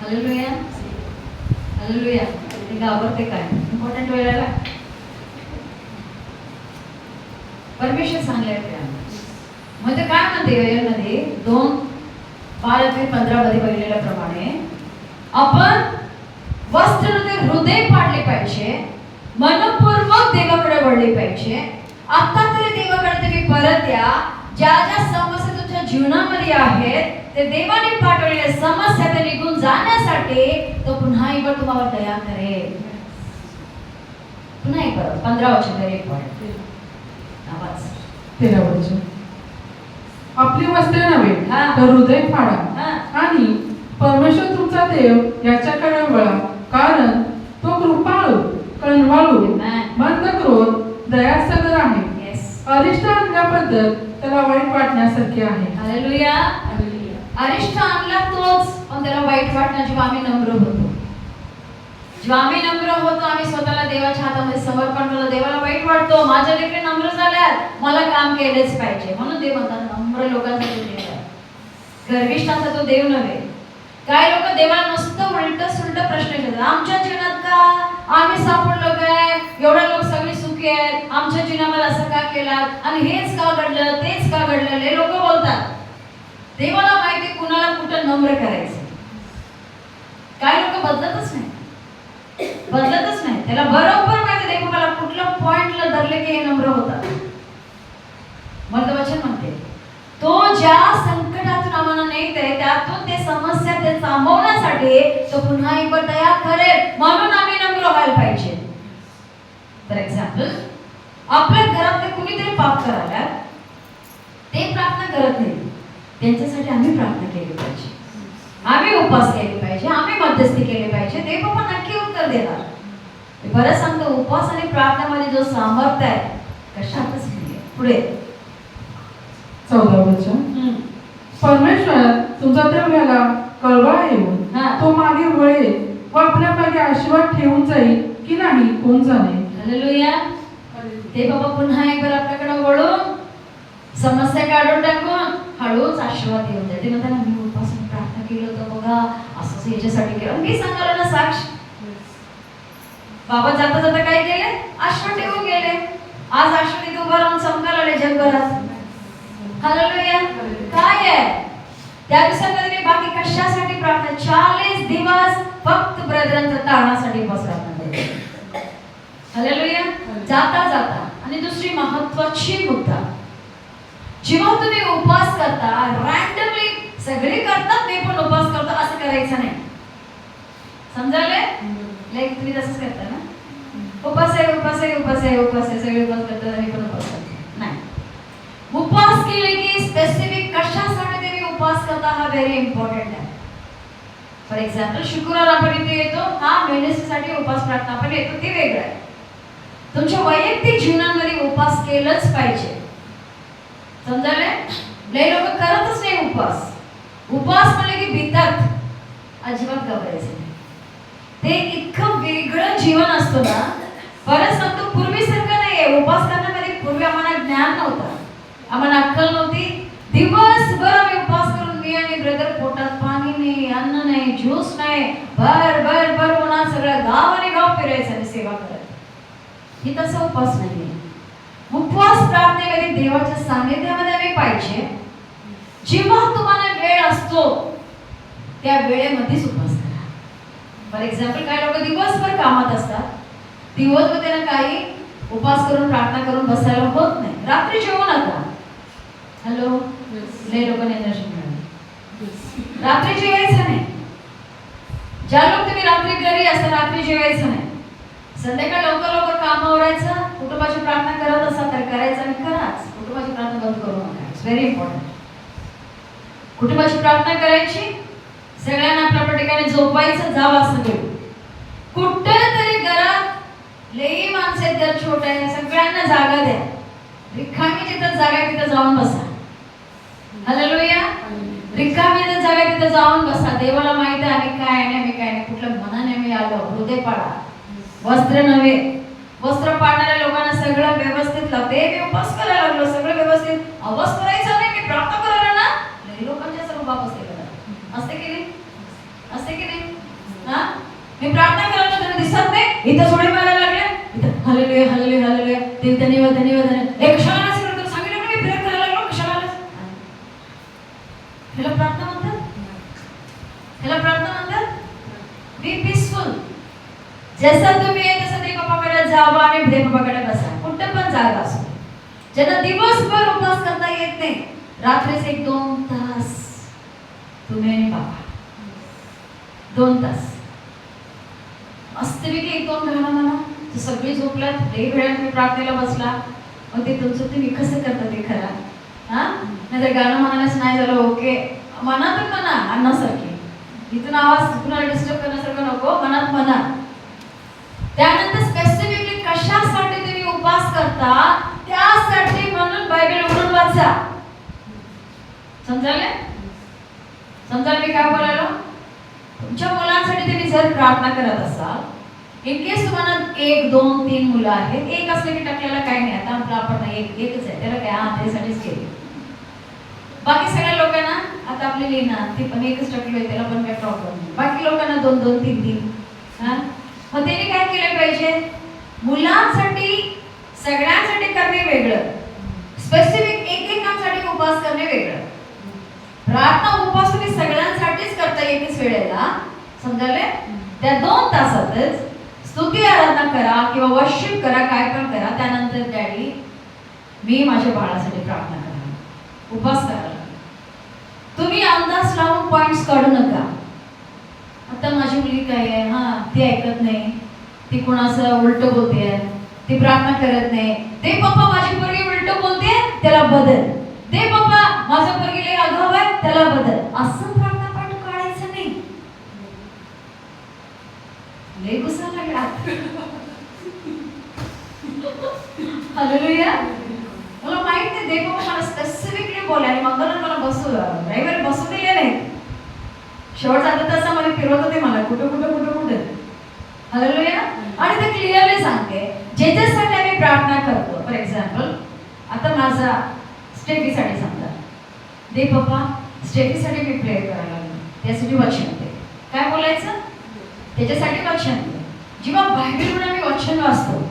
Hallelujah hallelujah. ते घाबरते काय इम्पॉर्टंट वेळेला परमेश्वर सांगले म्हणजे काय म्हणते यामध्ये 2:12-15 मध्ये बघितल्याप्रमाणे आपण वस्त्र हृदय पाडले पाहिजे, मनपूर्वक देवाकडे वळले पाहिजे. आता तरी देवाकडे तुम्ही परत या. ज्या ज्या समस्या तुमच्या जीवनामध्ये आहेत ते देवाने पाठवलेल्या समस्या ते निघून जाण्यासाठी तो पुन्हा एकदा तुम्हाला दया करेल. पुन्हा एक परत 15 वचन एक आवाज 13 वचन. आपली वस्त्रे नव्हे तर हृदय फाडा आणि परमेश्वर तुमचा देव याच्याकडे वळा, कारण तो कृपाळू, कणवाळू, मंद क्रोध, दयासागर आहे. अरिष्ट आणल्याबद्दल त्याला वाईट वाटण्यासारखे आहे. हालेलुया. अरिष्ट आणला तोच, पण त्याला वाईट वाटणं जेव्हा आम्ही नम्र होतो, जेव्हा आम्ही नम्र होतो, आम्ही स्वतःला देवाच्या हातामध्ये समर्पण करतो, देवाला वाईट वाटतो माझ्या लेकरे नम्र झाल्यात, मला काम केलेच पाहिजे. म्हणून देव म्हणतात नम्र लोकांचा तो देव आहे, गर्विष्ठांचा तो देव नव्हे. काय लोक देवाला नुसतं उलट सुलट प्रश्न विचारतात. आमच्या जीवनात का आम्ही सापडलो काय, एवढे लोक सगळे सुखी आहेत, आमच्या जीवनामध्ये असं का केलं आणि हेच का घडलं तेच का घडलं, हे लोक बोलतात. देवाला माहिती कुणाला कुठं नम्र करायचं. काय लोक बदलतच नाही, त्याला बरोबर माहिती देवाला कुठल्या पॉइंटला धरले की हे नम्र होतात. मला वचन म्हणते तो ज्या संकटातून आम्हाला नेत आहे त्यातून ते समस्या ते थांबवण्यासाठी तो पुन्हा एकदा दया करेल, म्हणून आम्ही नम्र व्हायला पाहिजे. फॉर एक्झाम्पल आपल्या घरातले कुणीतरी पाप करायला ते प्रार्थना करत नाही, त्यांच्यासाठी आम्ही प्रार्थना केली पाहिजे, आम्ही उपवास केले पाहिजे, आम्ही मध्यस्थी केली पाहिजे. ते बाबा नक्की उत्तर देणार. बरं सांगतो उपवास आणि प्रार्थनेमध्ये जो सामर्थ्य आहे कशातच नाही. पुढे 14 वचन. परमेश्वर तुमचा देव याला कळवळा येऊन तो मागे वळेल व आपल्या मागे आशीर्वाद ठेवून जाईल की नाही कोण जाणे. हालेलुया. ते बाबा पुन्हा एकदा आपल्याकडे वळून समस्या काढून टाकून हळूच आशीर्वाद देऊन जाईल. ते म्हणतात मी उपवास प्रार्थना केलं होतं बघा, असं याच्यासाठी केलं. मी सांगायला ना साक्ष बाबा जाता जाता काय केले, आशीर्वाद ठेवून गेले. आज आशीर्वाद इथे उभा राहून चमकायला आले जगभरात. हालेलुया. काय आहे त्या दिवसामध्ये मी बाकी कशासाठी प्रार्थना 40 दिवस फक्त ब्रदरांच्या तारणासाठी बसला. हालेलुया. जाता जाता आणि दुसरी महत्त्वाची मुद्दा, जेव्हा तुम्ही उपवास करता रँडमली सगळे करतात मी पण उपवास करतो असं करायचं नाही. समजायले? लाईक तुम्ही तसंच करता ना, उपवास आहे उपवास आहे उपवास आहे उपवास आहे सगळे उपवास करतात आणि पण उपवास करतो नाही. उपवास केले की स्पेसिफिक कशासाठी तुम्ही उपवास करता हा व्हेरी इम्पॉर्टंट आहे. फॉर एक्झाम्पल शुक्रवार आपण इथे येतो, हा मेडिसिनसाठी उपवास प्रार्थना आपण येतो, ते वेगळं आहे. तुमच्या वैयक्तिक जीवनामध्ये उपवास केलंच पाहिजे. समजायले? लय लोक करतच नाही उपवास. उपवास म्हणले की भीतात, अजिबात घाबरायचं नाही. ते इतकं वेगळं जीवन असतं ना. बरं सांगतो पूर्वीसारखं नाहीये उपवास करण्यामध्ये. पूर्वी आम्हाला ज्ञान नव्हतं, आम्हाला अक्कल नव्हती. दिवसभर आम्ही उपवास करून मी आणि ब्रदर पोटात पाणी नाही, अन्न नाही, ज्यूस नाही, भर भर भर उन्हात सगळं गाव आणि गाव फिरायचं आणि सेवा करत. ही तसा उपवास नाहीये. उपवास प्रार्थनेमध्ये देवाच्या सानिध्यामध्ये आम्ही पाहिजे. जेव्हा तुम्हाला वेळ असतो त्या वेळेमध्येच उपवास करा. फॉर एक्झाम्पल काय लोक दिवसभर कामात असतात, दिवसभर त्यांना काही उपवास करून प्रार्थना करून बसायला होत नाही. रात्री जेवू नका. हॅलो, लय लोकांनी एनर्जी मिळाली. रात्री जेवायचं नाही. ज्या लोक तुम्ही रात्री घरी असता रात्री जेवायचं नाही. संध्याकाळी लवकर लवकर काम आवरायचं. कुटुंबाची प्रार्थना करत असाल तर करायचं आणि कराच. कुटुंबाची प्रार्थना बंद करू नका. It's very important. कुटुंबाची प्रार्थना करायची, सगळ्यांना आपल्या ठिकाणी झोपायचं, जावं असं करू. कुठेतरी घरात लई माणसं आहेत, घर छोट आहे, सगळ्यांना जागा द्या. रिकामी जिथं जागा तिथं जाऊन बसा. हालेलुया. रिकामी जिथं जागा तिथं जाऊन बसा. देवाला माहिती आहे आम्ही काय आणि आम्ही काय नाही, कुठल्या मनाने मी आलो. हृदय पाडा, वस्त्र नव्हे. वस्त्र पाडणाऱ्या लोकांना सगळं व्यवस्थित लागते. मी उपवास करायला लागलो, सगळं व्यवस्थित. अवस करायचं नाही, मी प्रार्थना करायला ना, लई लोकांच्या सर्व बाप असते की नाही? असते की नाही? मी प्रार्थना करायला तुम्ही दिसत नाही, इथं सोडे मारायला लागले, इथं हालेलुया हालेलुया हालेलुया, ते धन्यवाद धन्यवाद धन्यवाद. एक कशाला नसेल तर सांगितलं ना, मी प्रेयर करायला लागलो, कशाला आलास? ह्याला प्रार्थना म्हणतात? ह्याला प्रार्थना म्हणतात? Be peaceful. जसं तुम्ही आहे तसं देवबापाकडे जावा आणि देवबापाकडे बसा. कुठं पण जागा असो. ज्यांना दिवसभर उपवास करता येत नाही, रात्रीच 1-2 तास तुम्ही आणि बाबा 2 तास मस्तपैकी 1-2 गाणं म्हणा. तर सगळी झोपल्यात, एक वेळा तुम्ही प्रार्थनेला बसला, मग ते तुमचं तुम्ही कसं करता ते खरा. हा, नाहीतर गाणं म्हणायलाच नाही झालं, ओके मनातून म्हणा अन्नासारखी, इथून आवाज कुणाला डिस्टर्ब करण्यासारखं नको, मनात म्हणा. त्यानंतर स्पेसिफिकली कशासाठी तुम्ही उपवास करता त्यासाठी म्हणून बायबल उघडून वाचा. समजायला मी काय बोलायलो? तुमच्या मुलांसाठी तुम्ही जर प्रार्थना करत असाल, इन केस तुम्हाला 1, 2, 3 मुलं आहेत, एक असले की टाकलेला काही नाही. आता आपलं आपण एकच आहे, त्याला काय त्यासाठीच केले. बाकी सगळ्या लोकांना, आता आपली लीना ती पण एकच टाकली, त्याला पण काही प्रॉब्लेम नाही. बाकी लोकांना 2-2, 3-3. हा, मग त्यांनी काय केलं पाहिजे? मुलांसाठी सगळ्यांसाठी करणे वेगळं, स्पेसिफिक एकेकांसाठी उपवास करणे वेगळं. प्रार्थना उपवास तुम्ही सगळ्यांसाठीच करता येतेच वेळेला, समजाले? त्या 2 तासातच स्तुती आराधना करा किंवा वर्शिप करा, काय पण करा. त्यानंतर डॅडी मी माझ्या बाळासाठी प्रार्थना करा, उपवास करा. तुम्ही अंदाज लावून पॉइंट्स काढू नका. आता माझी मुलगी काय आहे, हा ती ऐकत नाही, ती कोणाचं उलट बोलते, ती प्रार्थना करत नाही, ते पप्पा माझी पोरगी उलट बोलते, त्याला बदल. ते पप्पा माझ्या पोरगी लई आगाऊ आहे, त्याला बदल. असं प्रार्थना पाठ काढायचं नाही. लई गुस्सा लागला. हालेलुया. मला माहित नाही, देव बाबा मला स्पेसिफिकली बोलले आणि मंगळवार मला रविवारी बसू दिले नाही. शेवट जाता तसं मला फिरवत होते, मला कुठं. हालेलुया. आणि ते क्लिअरली सांगते, ज्याच्यासाठी आम्ही प्रार्थना करतो. फॉर एक्झाम्पल, आता माझा स्टेफीसाठी समजा, दे पप्पा स्टेफीसाठी मी प्रेयर करायला लागलो, त्यासाठी वचन दे. काय बोलायचं? त्याच्यासाठी वचन दे. जेव्हा बायबलमध्ये आम्ही वचन वाचतो,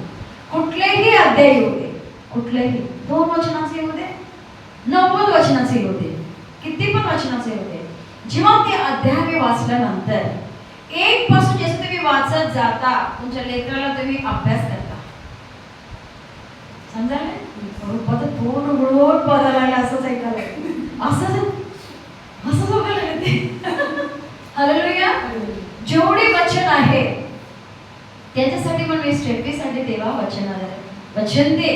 कुठलेही अध्याय येऊ दे, कुठलेही 2 वचनाचे येऊ दे, 90 वचनाचे येऊ दे, किती पण वचनाचे येऊ दे, जेव्हा ते अध्याय मी वाचल्यानंतर 1 पासून जसं तुम्ही वाचत जाता, तुमच्या लेकराला तुम्ही अभ्यास करता. समजायला? तोंड उघडून बघायला लागलं, असंच ऐकायला, असंच बघायला लागते. हालेलुया. जेवढे वचन आहे त्याच्यासाठी पण मी स्टेफीसाठी देवा वचन दे.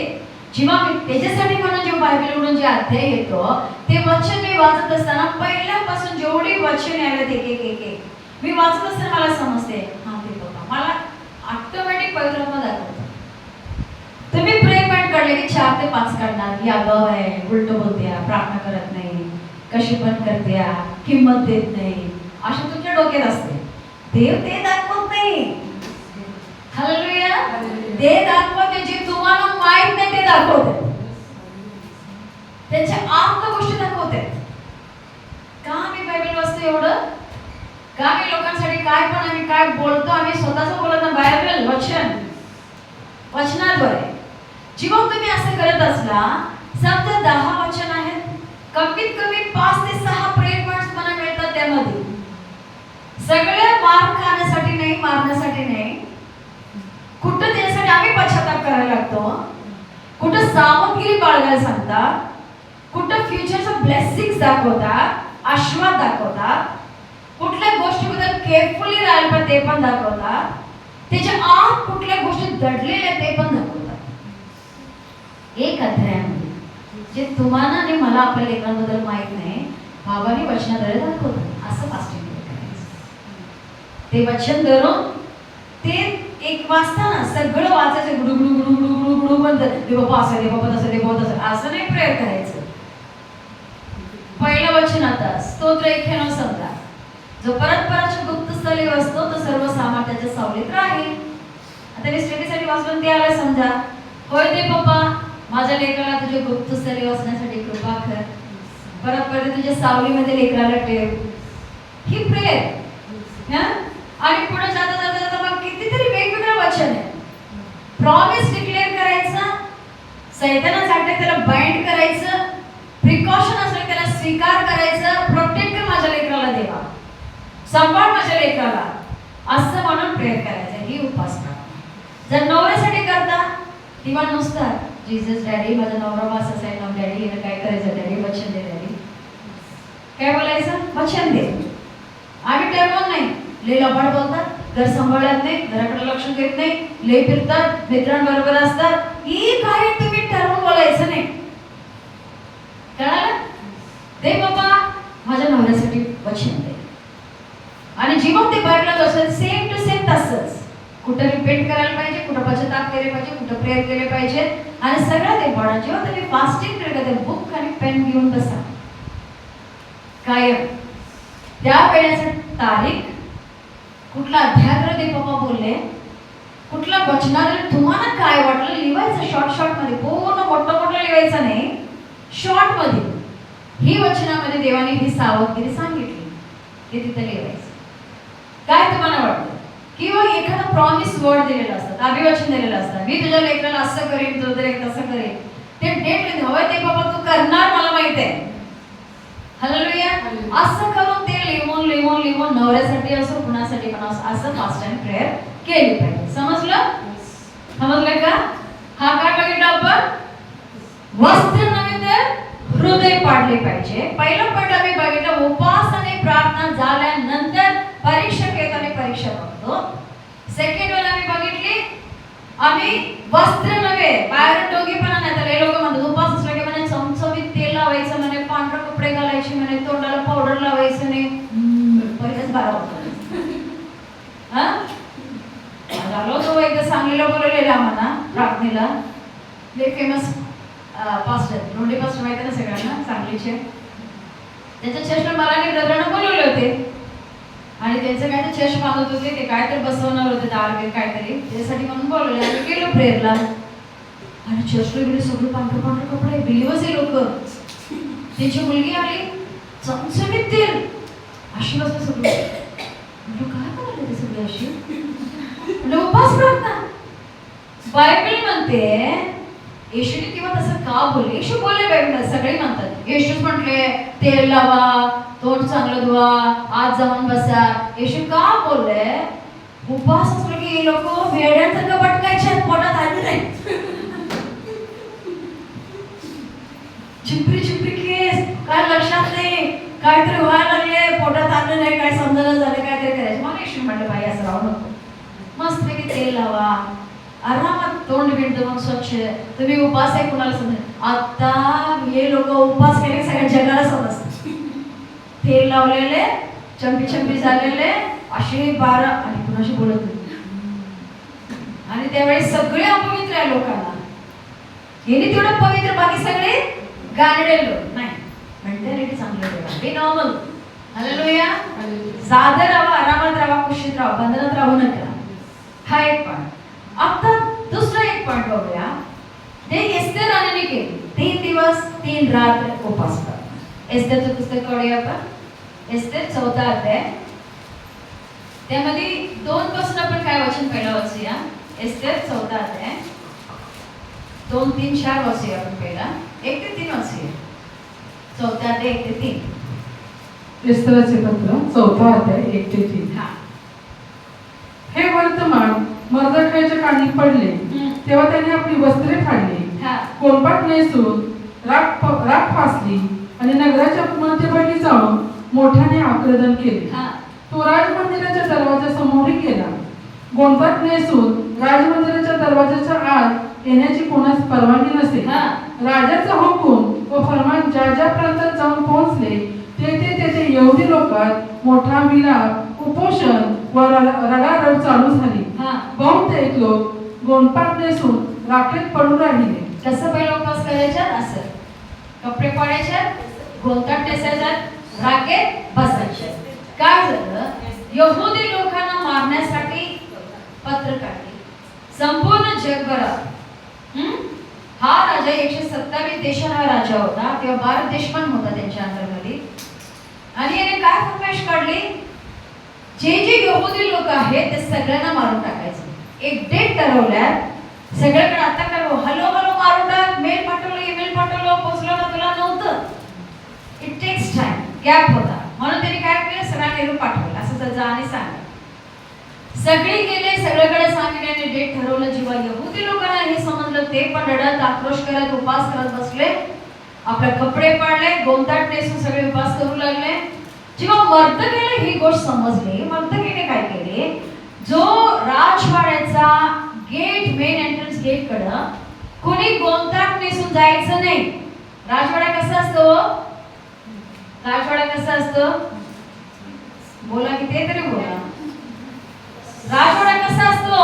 जेव्हा मी त्याच्यासाठी म्हणून जे बायबलवरून जे अध्याय येतो, ते वचन मी वाचत असताना पहिल्यापासून जेवढी वचन यायला एक मी वाचत असताना मला समजते, हा ते बघा, मला ऑटोमॅटिक पवित्र दाखवतं. तुम्ही प्रेयर पॉइंट काढले की 4 ते 5 काढणार, ही आगाऊ आहे, उलट बोलते, प्रार्थना करत नाही, कशी पण करते, किंमत देत नाही, अशा तुमच्या डोक्यात असते. देव ते दाखवत नाही. हालेलुया. ते दाखवते जे तुम्हाला माहित नाही, ते दाखवते. त्याच्या आत्म गोष्टी दाखवते. का मी बायबल वाचतो एवढं? का मी लोकांसाठी काय पण आम्ही काय बोलतो, आम्ही स्वतःच बोलत ना, बायबल वचनाद्वारे. जेव्हा तुम्ही असं करत असला, समजा 10 वचन आहेत, कमीत कमी 5 ते 6 प्रेयर पॉइंट्स मला मिळतात. त्यामध्ये सगळे मार खाण्यासाठी नाही, मारण्यासाठी नाही, कुठं त्यासाठी आम्ही पश्चाताप करायला लागतो, कुठं सावधगिरी बाळगायला सांगतात, कुठं फ्युचरचं ब्लेसिंग्स दाखवतात, आशीर्वाद दाखवतात, कुठल्या गोष्टीबद्दल केअरफुली राहायला पण ते पण दाखवतात, त्याच्या आत कुठल्या गोष्टी दडलेल्या ते पण दाखवतात. एक अध्यायामध्ये जे तुम्हाला आणि मला आपल्या लेकरांबद्दल माहित नाही, बाबांनी वचनाद्वारे दाखवतात. असं फास्टिंग करायचं. ते वचन धरून ते एक वाचताना सगळं वाचायचं, गुडू म्हणतात, दे बाबा असं, दे बाबा तसं, दे बाबा तसं, असं नाही प्रेयर करायचं. पहिलं वचन आता स्तोत्र 91 समजा, जो परस्पराच्या गुप्त स्थळी असतो तो सर्व सामर्थ्याच्या सावलीत राहील. आता मी स्टडीसाठी वाचून ते आलं समजा, होय दे पप्पा माझ्या लेकराला तुझ्या गुप्त स्थळी वाचण्यासाठी कृपा कर, परत तुझ्या सावलीमध्ये लेकराला ठेव. ही प्रेयर. आणि पुढे जाता सैतानासाठी त्याला बाइंड करायचं, प्रिकॉशन असलं त्याला स्वीकार करायचं, प्रोटेक्ट कर माझ्या लेकराला देवा, सांभाळ माझ्या लेकराला, असं म्हणून प्रेयर करायचं. ही उपवास प्रार्थना जर नवऱ्यासाठी करता तेव्हा नुसतं जीसस डॅडी माझा नवरा वास असाय ना डॅडी, याला काय करायचं डॅडी, वचन दे डॅडी, काय बोलायचं वचन दे. आम्ही ठरवून नाही, लय लबाड बोलतात, घर सांभाळत नाही, घराकडे लक्ष देत नाही, लय फिरतात, मित्रांबरोबर असतात, ही काही तुम्ही ठरवून बोलायचं नाही. कळालं? दे बाबा माझ्या नवऱ्यासाठी वचन दे. आणि जेव्हा ते बायबलात असेल सेम टू सेम तसंच, कुठं रिपेंट करायला पाहिजे, कुठं पश्चाताप केले पाहिजे, कुठं प्रेयर केले पाहिजे. आणि सगळ्यात इम्पॉर्टंट जेव्हा तुम्ही फास्टिंग करता बुक आणि पेन घेऊन बसा कायम. त्या वेळेचं तारीख, कुठला अध्याय ते पप्पा बोलले, कुठला वचनात तुम्हाला काय वाटलं लिहायचं, शॉर्ट मध्ये, पूर्ण मोठं लिहायचं नाही, शॉर्ट मध्ये. ही वचनामध्ये देवाने ही सावधगिरी सांगितली, ते तिथं लिहायचं. काय तुम्हाला वाटतं? किंवा एखादा प्रॉमिस वर्ड दिलेला असतात, अभिवचन दिलेलं असतं, मी तुझ्या लेकराला असं करेन, तुझं लेकराला तसं करेन, ते डेट हवंय ते बाबा तू करणार मला माहित आहे. हालेलुया. असं करून ते लिहून नवऱ्यासाठी असो कुणासाठी पण असं फास्ट अँड प्रेयर केली पाहिजे. समजलं का? हा काय बघितलं आपण? वस्त्र नव्हे तर हृदय पाडले पाहिजे. पहिलं पॉईंट आम्ही बघितलं, उपवास आणि प्रार्थना झाल्यानंतर परीक्षक येतो आणि परीक्षा बघतो. सेकंड वन आम्ही बघितली, आम्ही वस्त्र नव्हे, बाहेर दोघीपणा नाही, तर हे लोक म्हणतात उपवास असला की म्हणे चमचमीत तेल लावायचं, म्हणे पांढरे कपडे घालायचे, म्हणे तोंडाला पावडर लावायचं नाही. पहिलेच बारा होतं. झालो तो एकदा सांगलीला बोलवलेला आम्हाला प्रार्थनेला, लय फेमस पास्टर, रोंडे पास्टर माहिती ना सगळ्यांना, सांगलीचे. त्यांच्या चर्चला मला आणि ब्रदरांना बोलवले होते आणि त्यांचं काय तर चर्च बांधत होते, ते काय तर बसवणार होते दार काहीतरी, त्याच्यासाठी म्हणून बोलवले. आम्ही गेलो प्रेयरला आणि चर्चला गेले, सगळे पांढरे कपडे, बिलीवर्स आहे लोक. त्यांची मुलगी आली, चमचमीत तेल, अशी बसलं सगळं. काय करायला ते सगळे अशी? उपवास प्रार्थना. बायबल म्हणते येशूने किंवा तसं का बोलले, येशू बोलले बायबल, सगळे म्हणतात येशूच म्हटले तेल लावा, तोंड चांगलं धुवा, आत जाऊन बसा. येशू का बोलले? उपवास असलो की हे लोक वेड्यांसारखं पटकायचे, पोटात आले नाही, चिपरी केस, काय लक्षात नाही, काहीतरी व्हायला लागले, पोटात आलं नाही, काय समजायला झालं, काहीतरी करायचं. मला येशू म्हटलं बाई असं राहू नको, मस्त पैकी तेल लावा, आरामात तोंड बिंड मग स्वच्छ. तुम्ही उपास आहे कुणाला समजेल? आता हे लोक उपास केले सगळ्या जगाला समजतात. तेल लावलेले, चंपी झालेले, असे 12 आणि कुणाशी बोलत नाही. आणि त्यावेळेस सगळे अपवित्र आहे लोकांना, हे तेवढं पवित्र, बाकी सगळे गाणडे लोक नाही. मेंटॅलिटी चांगली ठेवा, बी नॉर्मल. हालेलुया. साधं राहा, आरामात राहा, खुशीत राहा, बंधनात राहू नका. हा एक पॉईंट. आता दुसरा एक पॉईंट बघूया, ते एस्तेर राणीने केली 3 दिवस 3 रात्र उपवास प्रार्थना. एस्तेरचं पुस्तक काढूया आपण, एस्तेर 4 अध्याय, त्यामध्ये 2 पासून आपण काय वचन पहिला वाचूया. एस्तेर 4 अध्याय 2, 3, 4 वाचूया आपण पहिला, 1 ते 3 वाचूया. 4 अध्याय 1 ते 3. एस्तेरचे पत्र 4 अध्याय 1 ते 3. हे वर्तमान मर्दखायच्या कानी पडले, तेव्हा त्याने आपली वस्त्रे फाडली, कोलपाट नेसून राख फासली आणि नगराच्या मध्यभागी जाऊन मोठ्याने आक्रदन केले. तो राजमंदिराच्या दरवाजासमोर गेला. गोंडपाट नेसून राजमंदिराच्या दरवाजाच्या आत येण्याची कोणास परवानगी नसे. राजाचा हुकूम व फरमान ज्या ज्या प्रांतात जाऊन पोहोचले, तेथे यहुदी लोकात मोठा विलाप, उपोषण व रडारड चालू झाली. बहुतेक लोक गोंडपाट नेसून राखेत पडून राहिले. कसं पहिला उपवास करायचा? असं कपडे पाडायचे, गोंडपाट नेसायचा, राखेत बसायचे. काय झालं? यहुदी लोकांना मारण्यासाठी पत्र काढले संपूर्ण जगभरात. हा राजा 127 देशांचा राजा होता, तेव्हा भारत देश पण होता त्यांच्या अंतर्गत. आणि याने काय फरमाईश काढली? जे यहुदी लोक आहेत ते सगळ्यांना मारून टाकायचं. एक डेट ठरवल्यात, सगळ्याकडे आता काय हलो मारून टाक, मेल पाठवलं, ईमेल पाठवलं, पोचलं ना तुला नव्हतं. इट टेक्स टाइम, गॅप होता. म्हणून त्यांनी काय केलं, सगळ्यांना निरोप पाठवला, असं जा आणि सांगा. सगळे गेले, सगळीकडे सांगितल्याने डेट ठरवलं. जेव्हा यहुदी लोकांना हे समजलं, ते पण रडत, आक्रोश करत, उपास करत बसले. आपले कपडे पाडले, गोंताट नेसून सगळे उपास करू लागले. जेव्हा मर्दकीला ही गोष्ट समजली, मर्दकीने काय केले, जो राजवाड्याचा गेट, मेन एंट्रन्स गेट कडं कोणी गोंताट नेसून जायचं नाही. राजवाडा कसा असतो, राजवाडा कसा असतो, बोला की ते तरी बोला. राजवाडा कसा असतो,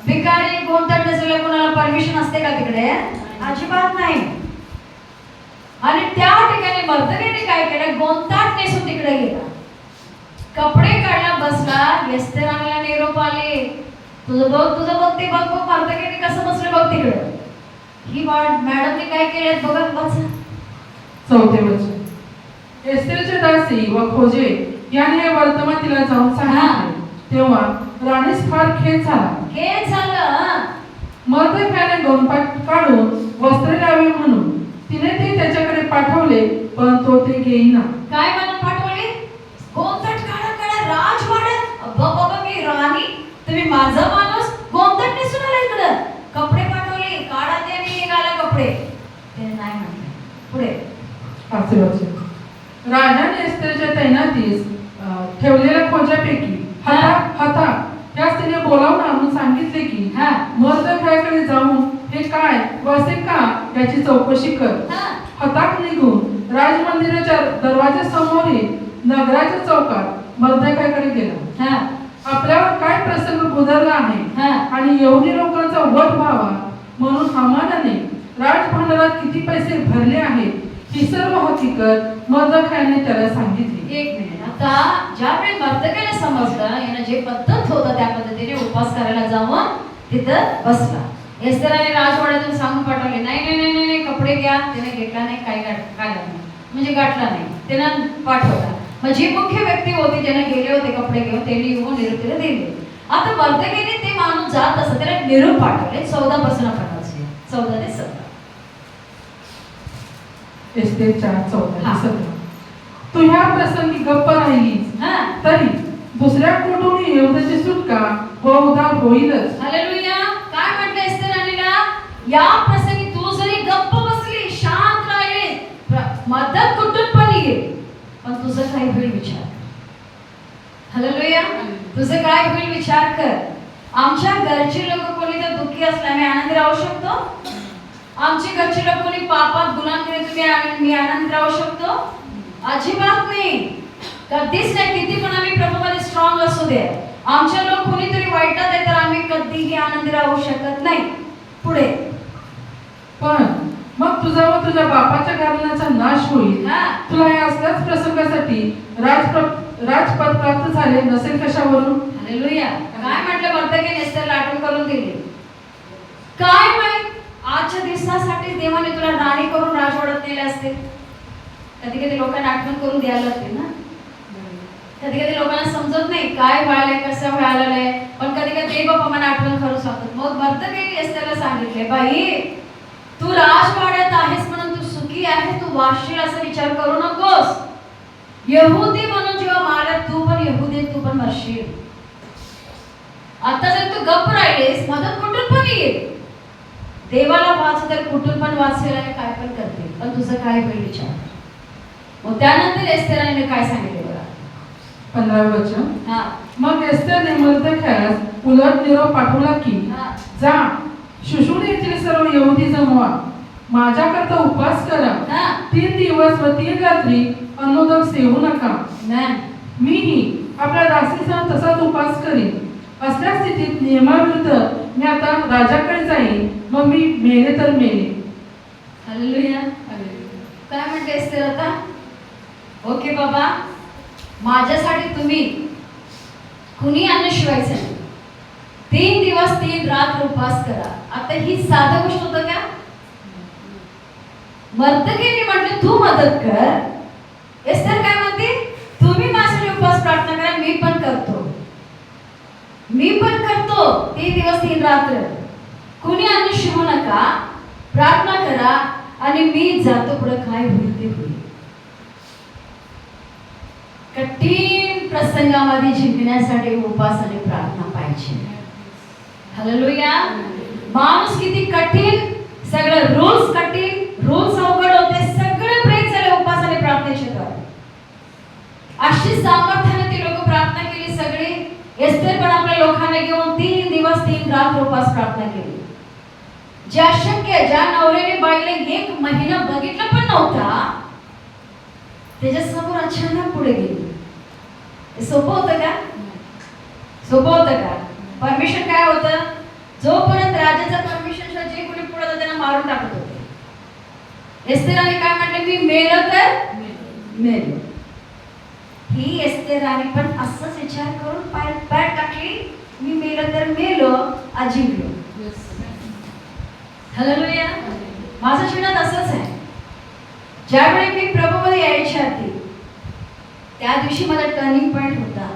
भिकारी गोंताट नेसलेला कोणाला परमिशन असते का तिकडे, अजिबात नाही. आणि त्या ठिकाणी मर्दकीने काय केलं, गोंताट नेसून तिकडे गेला, कपडे काढला, बसला. एस्तेराला निरोप आले, तुझं बघ ते बघ. मर्दकीने कसं बसलं बघ तिकडे. ही मॅडमने काय केलं बघा, वाचा 4 वचन. एस्तेरच्या दासी व खोजे याने हे वर्तमान तिला जाऊन सांगितले. तेव्हा राणीस फार खेद झाला. मर्दकीने गोंताट काढून वस्त्रे लावी म्हणून तिने ते त्याच्याकडे पाठवले, पण तो ते घेईना. काय म्हणून पाठवले, गोंताट काढा राजवाड्यात. बाबा मी राणी, तुम्ही माझा माणूस गोंताट नेसून आला इकडं. कपडे पाठवले, काढा ते आणि निघाला कपडे. ते नाही म्हणले. पुढे 5 वचन. राजाने एस्तेरच्या तैनातीस ठेवलेल्या खोजापैकी हता त्यास तिने बोलावून आणून सांगितले की मर्दकीकडे जाऊन हे काय वसे का याची चौकशी कर. हताक निघून राजमंदिराच्या दरवाजासमोरील नगराच्या चौकात मर्दकीकडे गेला. आपल्यावर काय प्रसंग गुजरला आहे आणि यहुदी लोकांचा वध व्हावा म्हणून हामानाने राजभांडारात किती पैसे भरले आहेत ही सर्व हकीकत मर्दकीने त्याला सांगितली. एक मिनिट. आता ज्यावेळी मर्दकीला समजलं यानं जे पद्धत होतं त्या पद्धतीने उपास करायला जाऊन तिथं बसला. एस्तेराने राजवाड्यातून सांगून पाठवले, नाही कपडे घ्या. त्याने घेतला नाही, काय म्हणजे गाठला नाही, त्यानं पाठवला. मग जी मुख्य व्यक्ती होती ज्याने गेले होते कपडे घेऊन, त्यांनी येऊन निरोप तिला दिले. आता मर्दकीने ते माणूस जात असं त्याला निरोप पाठवले. 14 आपण वाचूया, 14 ते 17. एस्तेर 4:14-17. तू ह्या प्रसंगी गप्प राहिलीस तरी दुसऱ्या कोठून यहुदाची सुटका व उद्धार होईलच. हालेलुया. काय म्हटलं एस्तेर राणीला, या प्रसंगी तू जरी गप्प बसली, शांत राहिली, मदत कुठून पण येईल, पण तुझं काय होईल विचार. हालेलुया. तुझं काय होईल विचार कर. आमच्या घरचे लोक कोणी तर दुःखी असले आम्ही आनंदी राहू शकतो. आमची घरचे लोक कोणी पापात गुन्हा केले तुम्ही मी आनंदी राहू शकतो, अजिबात नाही. कधीच नाही. किती पण आम्ही प्रभूमध्ये स्ट्रॉंग असू दे, आमच्या लोक कोणीतरी वाईटात आहे तर आम्ही कधीही आनंदी राहू शकत नाही. पुढे. पण मग तुझा व तुझ्या बापाच्या घराण्याचा नाश होईल. तुला या असल्याच प्रसंगासाठी राजपद प्राप्त झाले नसेल कशावरून. हालेलुया. काय म्हटलं मर्दकीने एस्तेरला आठवण करून दिली. काय माहित आजच्या दिवसासाठी देवाने तुला राणी करून राजवाड्यात नेले असते. कधी कधी लोकांना आठवण करून द्यायला लागते ना. कधी कधी लोकांना समजत नाही काय व्हायलंय, कसं व्हायलंय, पण कधी कधी देव बाप्पा मला आठवण करून सांगतात. मग मर्दकीने एस्तेरला सांगितले, बाई तू राजवाड्यात आहेस म्हणून तू सुखी आहे, तू वाचशील असा विचार करू नकोस. यहुदी म्हणून जेव्हा मारत तू पण यहुदी, तू पण मरशील. आता जर तू गप्प राहिलीस, मदत कुठून पण येईल. देवाला वाच तर कुठून पण वाचेल आणि काय पण करते, पण तुझं काय होईल विचार. मग त्यानंतर एस्तेराने काय सांगितले बघा, 15 वचन. मग एस्तेरने मर्दकीयास उलट निरोप पाठवला की जा शुशून येथील सर्व यहुदी जमवा, माझ्याकरता उपवास करा. 3 दिवस व 3 रात्री अन्नोदक सेवू नका. मीही आपल्या दासीसह तसाच उपवास करीन. असल्या स्थितीत नियमाविरुद्ध मी आता राजाकडे जाईन, मग मी मेले तर मेले. हालेलुया. काय म्हणते एस्तेर आता, ओके बाबा माझ्यासाठी तुम्ही कुणी अन्न शिवायचं नाही, 3 दिवस 3 रात्र उपवास करा. आता ही साधं गोष्ट होतं का. मर्दकीने म्हटलं तू मदत कर. एस्तेर काय म्हणते, तुम्ही माझ्यासाठी उपवास प्रार्थना करा, मी पण करतो 3 दिवस 3 रात्र. कुणी अनुशवू नका, प्रार्थना करा आणि मी जातो, पुढे काय होईल ते होईल. कठीण प्रसंगामध्ये जिंकण्यासाठी उपवास आणि प्रार्थना पाहिजे. हालेलुया. माणूस किती कठीण, सगळं रूल्स कठीण, रूल्स अवघड होते, सगळे ब्रेक झाले उपवास आणि प्रार्थनेच्या द्वारे. अशी सामर्थ्याने ती लोक प्रार्थना केली सगळी. एस्तेर पण आपल्या लोकांना घेऊन 3 दिवस 3 रात्र उपवास प्रार्थना केली. ज्या शक्य, ज्या नवऱ्याने बाईला 1 महिना बघितलं पण नव्हता, त्याच्या समोर अचानक पुढे गेली. सोपं होतं का? सोपं होतं का? परमिशन काय होतं? जोपर्यंत राजाचं परमिशन जे कोणी पुढे होतं त्यांना मारून टाकत होते. एस्तेराने काय म्हटलं, मी मेलो तर मेलो. ही एस्तेराने पण असंच विचार करून पाय टाकली, मी मेलो तर मेलो, अजिंक्य. हालेलुया. माझ्या जीवनात असंच आहे. ज्यावेळी मी प्रभूमध्ये यायच्या आधी, त्या दिवशी माझा टर्निंग पॉइंट होता.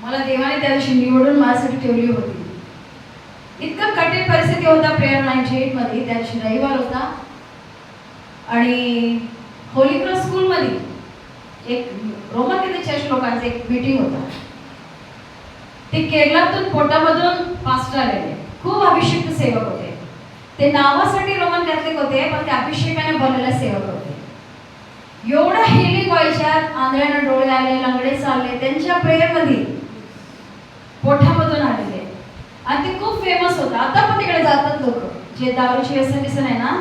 मला देवाने त्या दिवशी निवडून माझ्यासाठी ठेवली होती. इतकं कठीण परिस्थिती होता प्रेयर 98 मध्ये. त्या दिवशी रविवार होता आणि होली क्रॉस स्कूलमध्ये एक रोमन कॅथलिक चर्च लोकांचं एक मीटिंग होता. ते केरळातून पोटामधून पास्टर आलेले, खूप अभिषेक सेवक होते. ते नावासाठी रोमन कॅथलिक होते, पण ते अभिषेकाने बनलेले सेवक होते. एवढा हिलिंग व्हायच्यात, आंधळ्यांना डोळे आले, लंगडे चालले, त्यांच्या प्रेयरमध्ये पोटामधून आलेले. आणि ते खूप फेमस होतं. आता पण तिकडे जातात लोक, जे दारूची व्यसन दिसन आहे ना,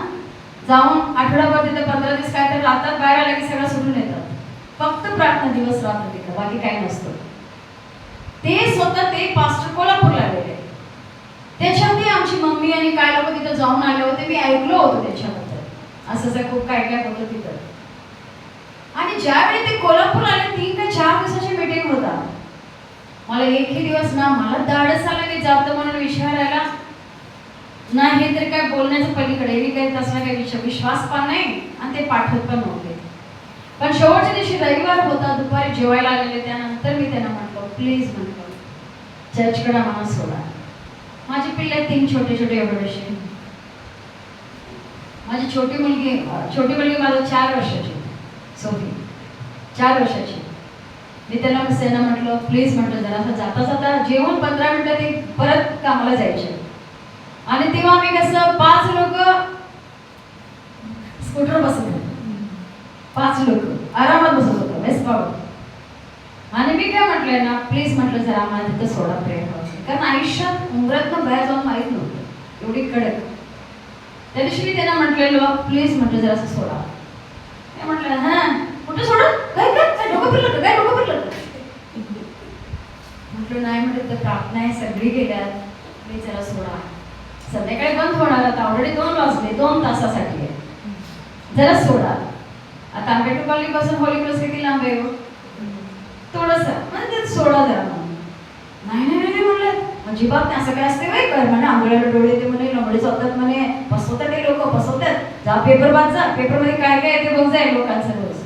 जाऊन आठवडाभर तिथं 15 दिवस काय तर राहतात, बाहेर आले की सगळं सोडून येतात. फक्त प्रार्थना दिवस राहतात तिथं, बाकी काही नसतं. ते स्वतः ते पास्टर कोल्हापूरला आलेले. त्याच्यामध्ये आमची मम्मी आणि काय लोक तिथं जाऊन आले होते. मी ऐकलो होतो त्याच्याबद्दल, असं खूप काय काय होतं तिथं. आणि ज्यावेळी ते कोल्हापूर आले, 3 ते 4 दिवसाची मीटिंग होता. मला एकही दिवस ना मला धाडस आलं की जातं म्हणून विचारायला, ना हे तरी काय बोलण्याचं पलीकडे, मी काही तसला काही विश्वास पण नाही आणि ते पाठवत पण नव्हते. पण शेवटच्या दिवशी रविवार होता, दुपारी जेवायला आलेले. त्यानंतर मी त्यांना म्हटलं, प्लीज म्हटलं चर्चकडे मला सोडा. माझी पिल्ले 3 छोटे छोटे एवढे. माझी छोटी मुलगी माझं 4 वर्षाची, सोफी 4 वर्षाची. मी त्यांना म्हटलं, प्लीज म्हटलं जरा जाता जाता जेवण 15 मिनिटं ते परत कामाला जायचे. आणि तेव्हा मी कसं 5 लोक स्कूटर बसत होते, 5 लोक आरामात बसत होतं वेस्टपावर. आणि मी काय म्हटलंय ना, प्लीज म्हटलं जरा आम्हाला तिथं सोडा प्रेयर हाऊस, कारण आयुष्यात उमरातनं बाहेर जाऊन माहीत नव्हतं एवढी कडक. त्या दिवशी मी त्यांना म्हटलेलं, प्लीज म्हटलं जरा असं सोडा. काय म्हटलं, हां कुठं सोडा, काय काय डोकं फिरलं, काय डोकं फिरलं म्हटलं. नाही म्हटलं, तर प्रार्थना आहे, सगळी गेल्यात, प्लीज जरा सोडा. संध्याकाळी बंद होणार आता, ऑलरेडी 2 वाजले, 2 तासासाठी आहे, जरा सोडा. आता आंबेडकर कॉलनी पासून होली क्रॉस किती लांब आहे हो, थोडंसं म्हणजे सोडा जरा. नाही नाही नाही म्हणलं, अजिबात नाही, असं काय असते बाई कर म्हणे, आंधळ्याला डोळे येते म्हणे, लंगडे चालतात म्हणे, फसवतात ते लोक, फसवतात. जा पेपर वाच, जा पेपरमध्ये काय काय येते बघ, जाईल लोकांचं रोज.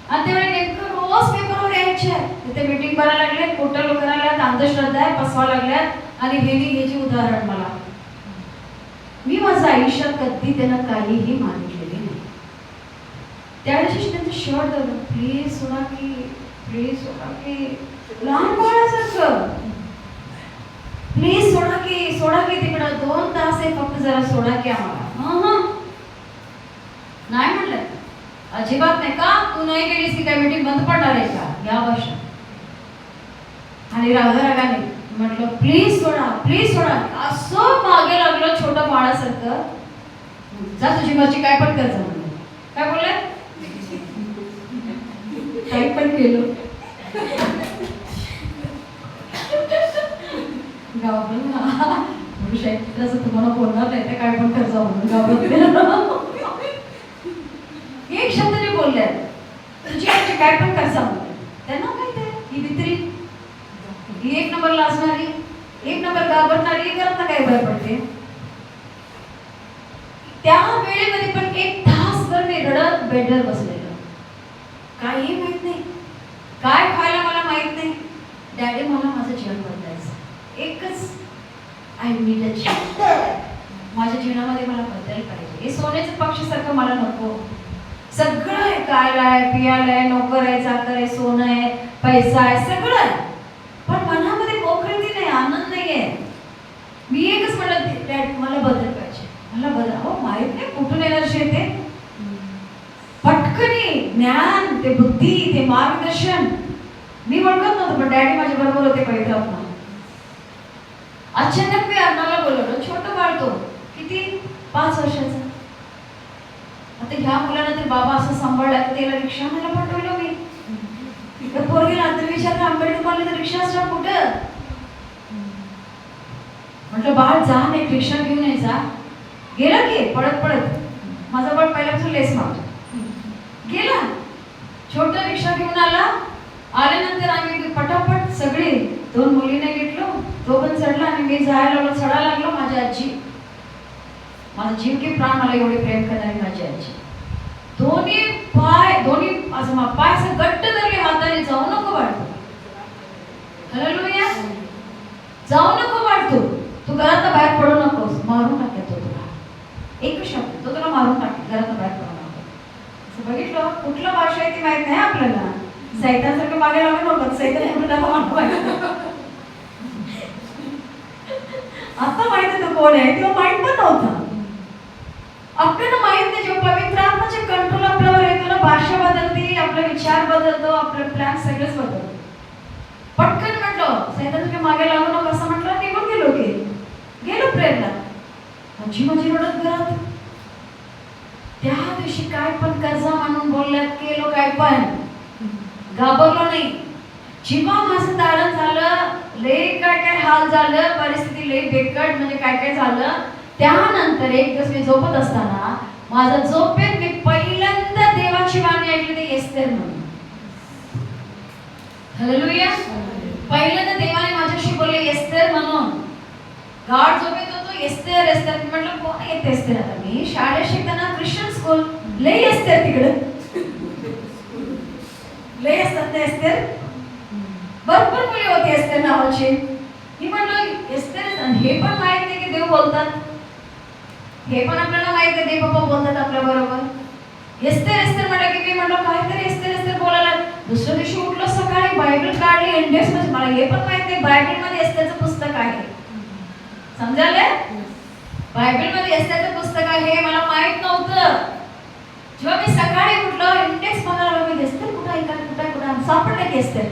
आणि तेवढे नेमकं रोज पेपरवर यायचे. तिथे मीटिंग करायला लागले, खोटं लोक करायला, अंधश्रद्धा आहे, फसवा लागल्यात. आणि हेची उदाहरण मला, मी माझ्या आयुष्यात कधी त्यांना काहीही मागितलेली नाही. त्या दिवशी त्यांचं शर्ट धरलं, प्लीज सोडा की, प्लीज सोडा की, लहान बाळासारखं, प्लीज सोडा की तिकडं 2 तास आहे फक्त, जरा सोडा की आम्हाला. नाही म्हटलं, अजिबात नाही. का तू नाही गेलीस की काय मीटिंग बंद पडणार आहे का या वर्षात? आणि रागाने म्हटलं, प्लीज सोडा. असं मागे लागलं छोटं बाळासारखं, जा तुझी मर्जी, काय पण कर जा म्हणलं. काय बोलले, काही पण केलं. घाबरलं तुम्हाला बोलणार नाही, काय पण कर जा म्हणून घाबरत. एक शब्द जे बोलले, तुझी आजी काय पण कर जा म्हणून. त्यांना माहिती आहे ही भित्री, ही 1 नंबर लाजणारी, 1 नंबर घाबरणारी, करत ना काय भर पडते. त्या वेळेमध्ये पण 1 तासभर मी रडत बेडवर बसलेलं, काही माहित नाही, काय खायला मला माहित नाही. डॅडी मला माझं जीवन बदलायचं, एकच आय नीड अ चेंज. माझ्या जीवनामध्ये मला बदल पाहिजे. हे सोन्याचं पक्षीसारखं मला नको. सगळं आहे, खायला आहे, पियाला आहे, नोकर आहे, चाकर आहे, सोनं आहे, पैसा आहे, सगळं आहे, पण मनामध्ये मोकळीती नाही, आनंद नाही आहे. मी एकच म्हणलं, डॅड मला बदल पाहिजे, मला बदल. हो माहित नाही कुठून एनर्जी येते, पटकनी ज्ञान, ते बुद्धी, ते मार्गदर्शन मी ओळखत नव्हतं, पण डॅडी माझ्या बरोबर होते पहिलं आपण. अचानक मी अण्णाला बोलवलं, छोटं बाळ तो किती 5 वर्षाचा. आता ह्या मुलाला तर बाबा असं सांभाळलं तर त्याला रिक्षा आणायला पाठवलं मी. तर पोरगेला तर विचारलं, आंबेडकर कॉलेजला रिक्षा असतात कुठं? म्हटलं बाळ जा ना, एक रिक्षा घेऊन ये जा. गेला की पडत पडत, माझा बाळ पहिल्यापासून लेस मारतो, गेला छोटा रिक्षा घेऊन आला. आल्यानंतर आम्ही पटापट सगळे 2 मुलीने घेतलो, तो पण चढला आणि मी जायला लागलो, चढायला लागलो. माझी आजी, माझा जीव की प्राण, मला एवढे प्रेम करणारी माझी आजी. दोन्ही असं पाय असं घट्ट धरले हाताने, जाऊ नको वाटतो, हालेलुया, जाऊ नको वाटतो, तू घरात बाहेर पडू नकोस, मारून टाकेल तो तुला. एक शब्द, तो तुला मारून टाकेल, घरात बाहेर पडू नको. असं बघितलं, कुठलं भाषा आहे ती माहित नाही आपल्याला. सैतानासारखं मागे लागू नको, सैतान आता माहित आहे तो कोण आहे, तेव्हा माहित पण नव्हतं. आपल्याला माहित नाही, जेव्हा पवित्र आत्म्याचे कंट्रोल आपल्यावर येतो ना, भाषा बदलते, आपला विचार बदलतो, आपलं प्लॅन सगळंच बदलतो. पटकन म्हटलं सैतानाच्या मागे लागू नको असं म्हटलं, निघून गेलो प्रेरला. माझी रडत घरात. त्या दिवशी काय पण कर्जा मानून बोलल्यात, केलो काय पण, घाबरलो नाही. जेव्हा माझं तारण झालं, लय काय हाल झालं, परिस्थिती लय बेकट, म्हणजे काय झालं. त्यानंतर एक दिवस मी झोपत असताना माझा झोपेत मी पहिल्यांदा देवाची वाणी ऐकली, ते एस्तेर म्हणून. हालेलुया. पहिल्यांदा देवाने माझ्याशी बोलले एस्तेर म्हणून. गाढ झोपेत होतो, एस्तेर एस्तेर. मी म्हटलं कोण आहे एस्तेर? आता मी शाळेत शिकताना ख्रिश्चन स्कूल, लय एस्तेर तिकडे, लय असतात ना एस्तेर, भरपूर मुली होती एस्तेर नावाची. मी म्हटलं एस्तेर, हे पण माहित नाही की देव बोलतात, हे पण आपल्याला माहित आहे देव बाबा बोलतात आपल्या बरोबर. एस्तेर म्हटलं की मी म्हटलं काहीतरी एस्तेर बोलायला. दुसऱ्या दिवशी उठलो सकाळी, बायबल काढली इंडेक्स मध्ये. मला हे पण माहित नाही बायबल मध्ये एस्तेरचं पुस्तक आहे, समजायला? बायबल मध्ये एस्तेरचं पुस्तक आहे, हे मला माहित नव्हतं. जेव्हा मी सकाळी उठलो, इंडेक्स बघायला मी एस्तेर कुठं आहे, कुठं सापडले की एस्तेर.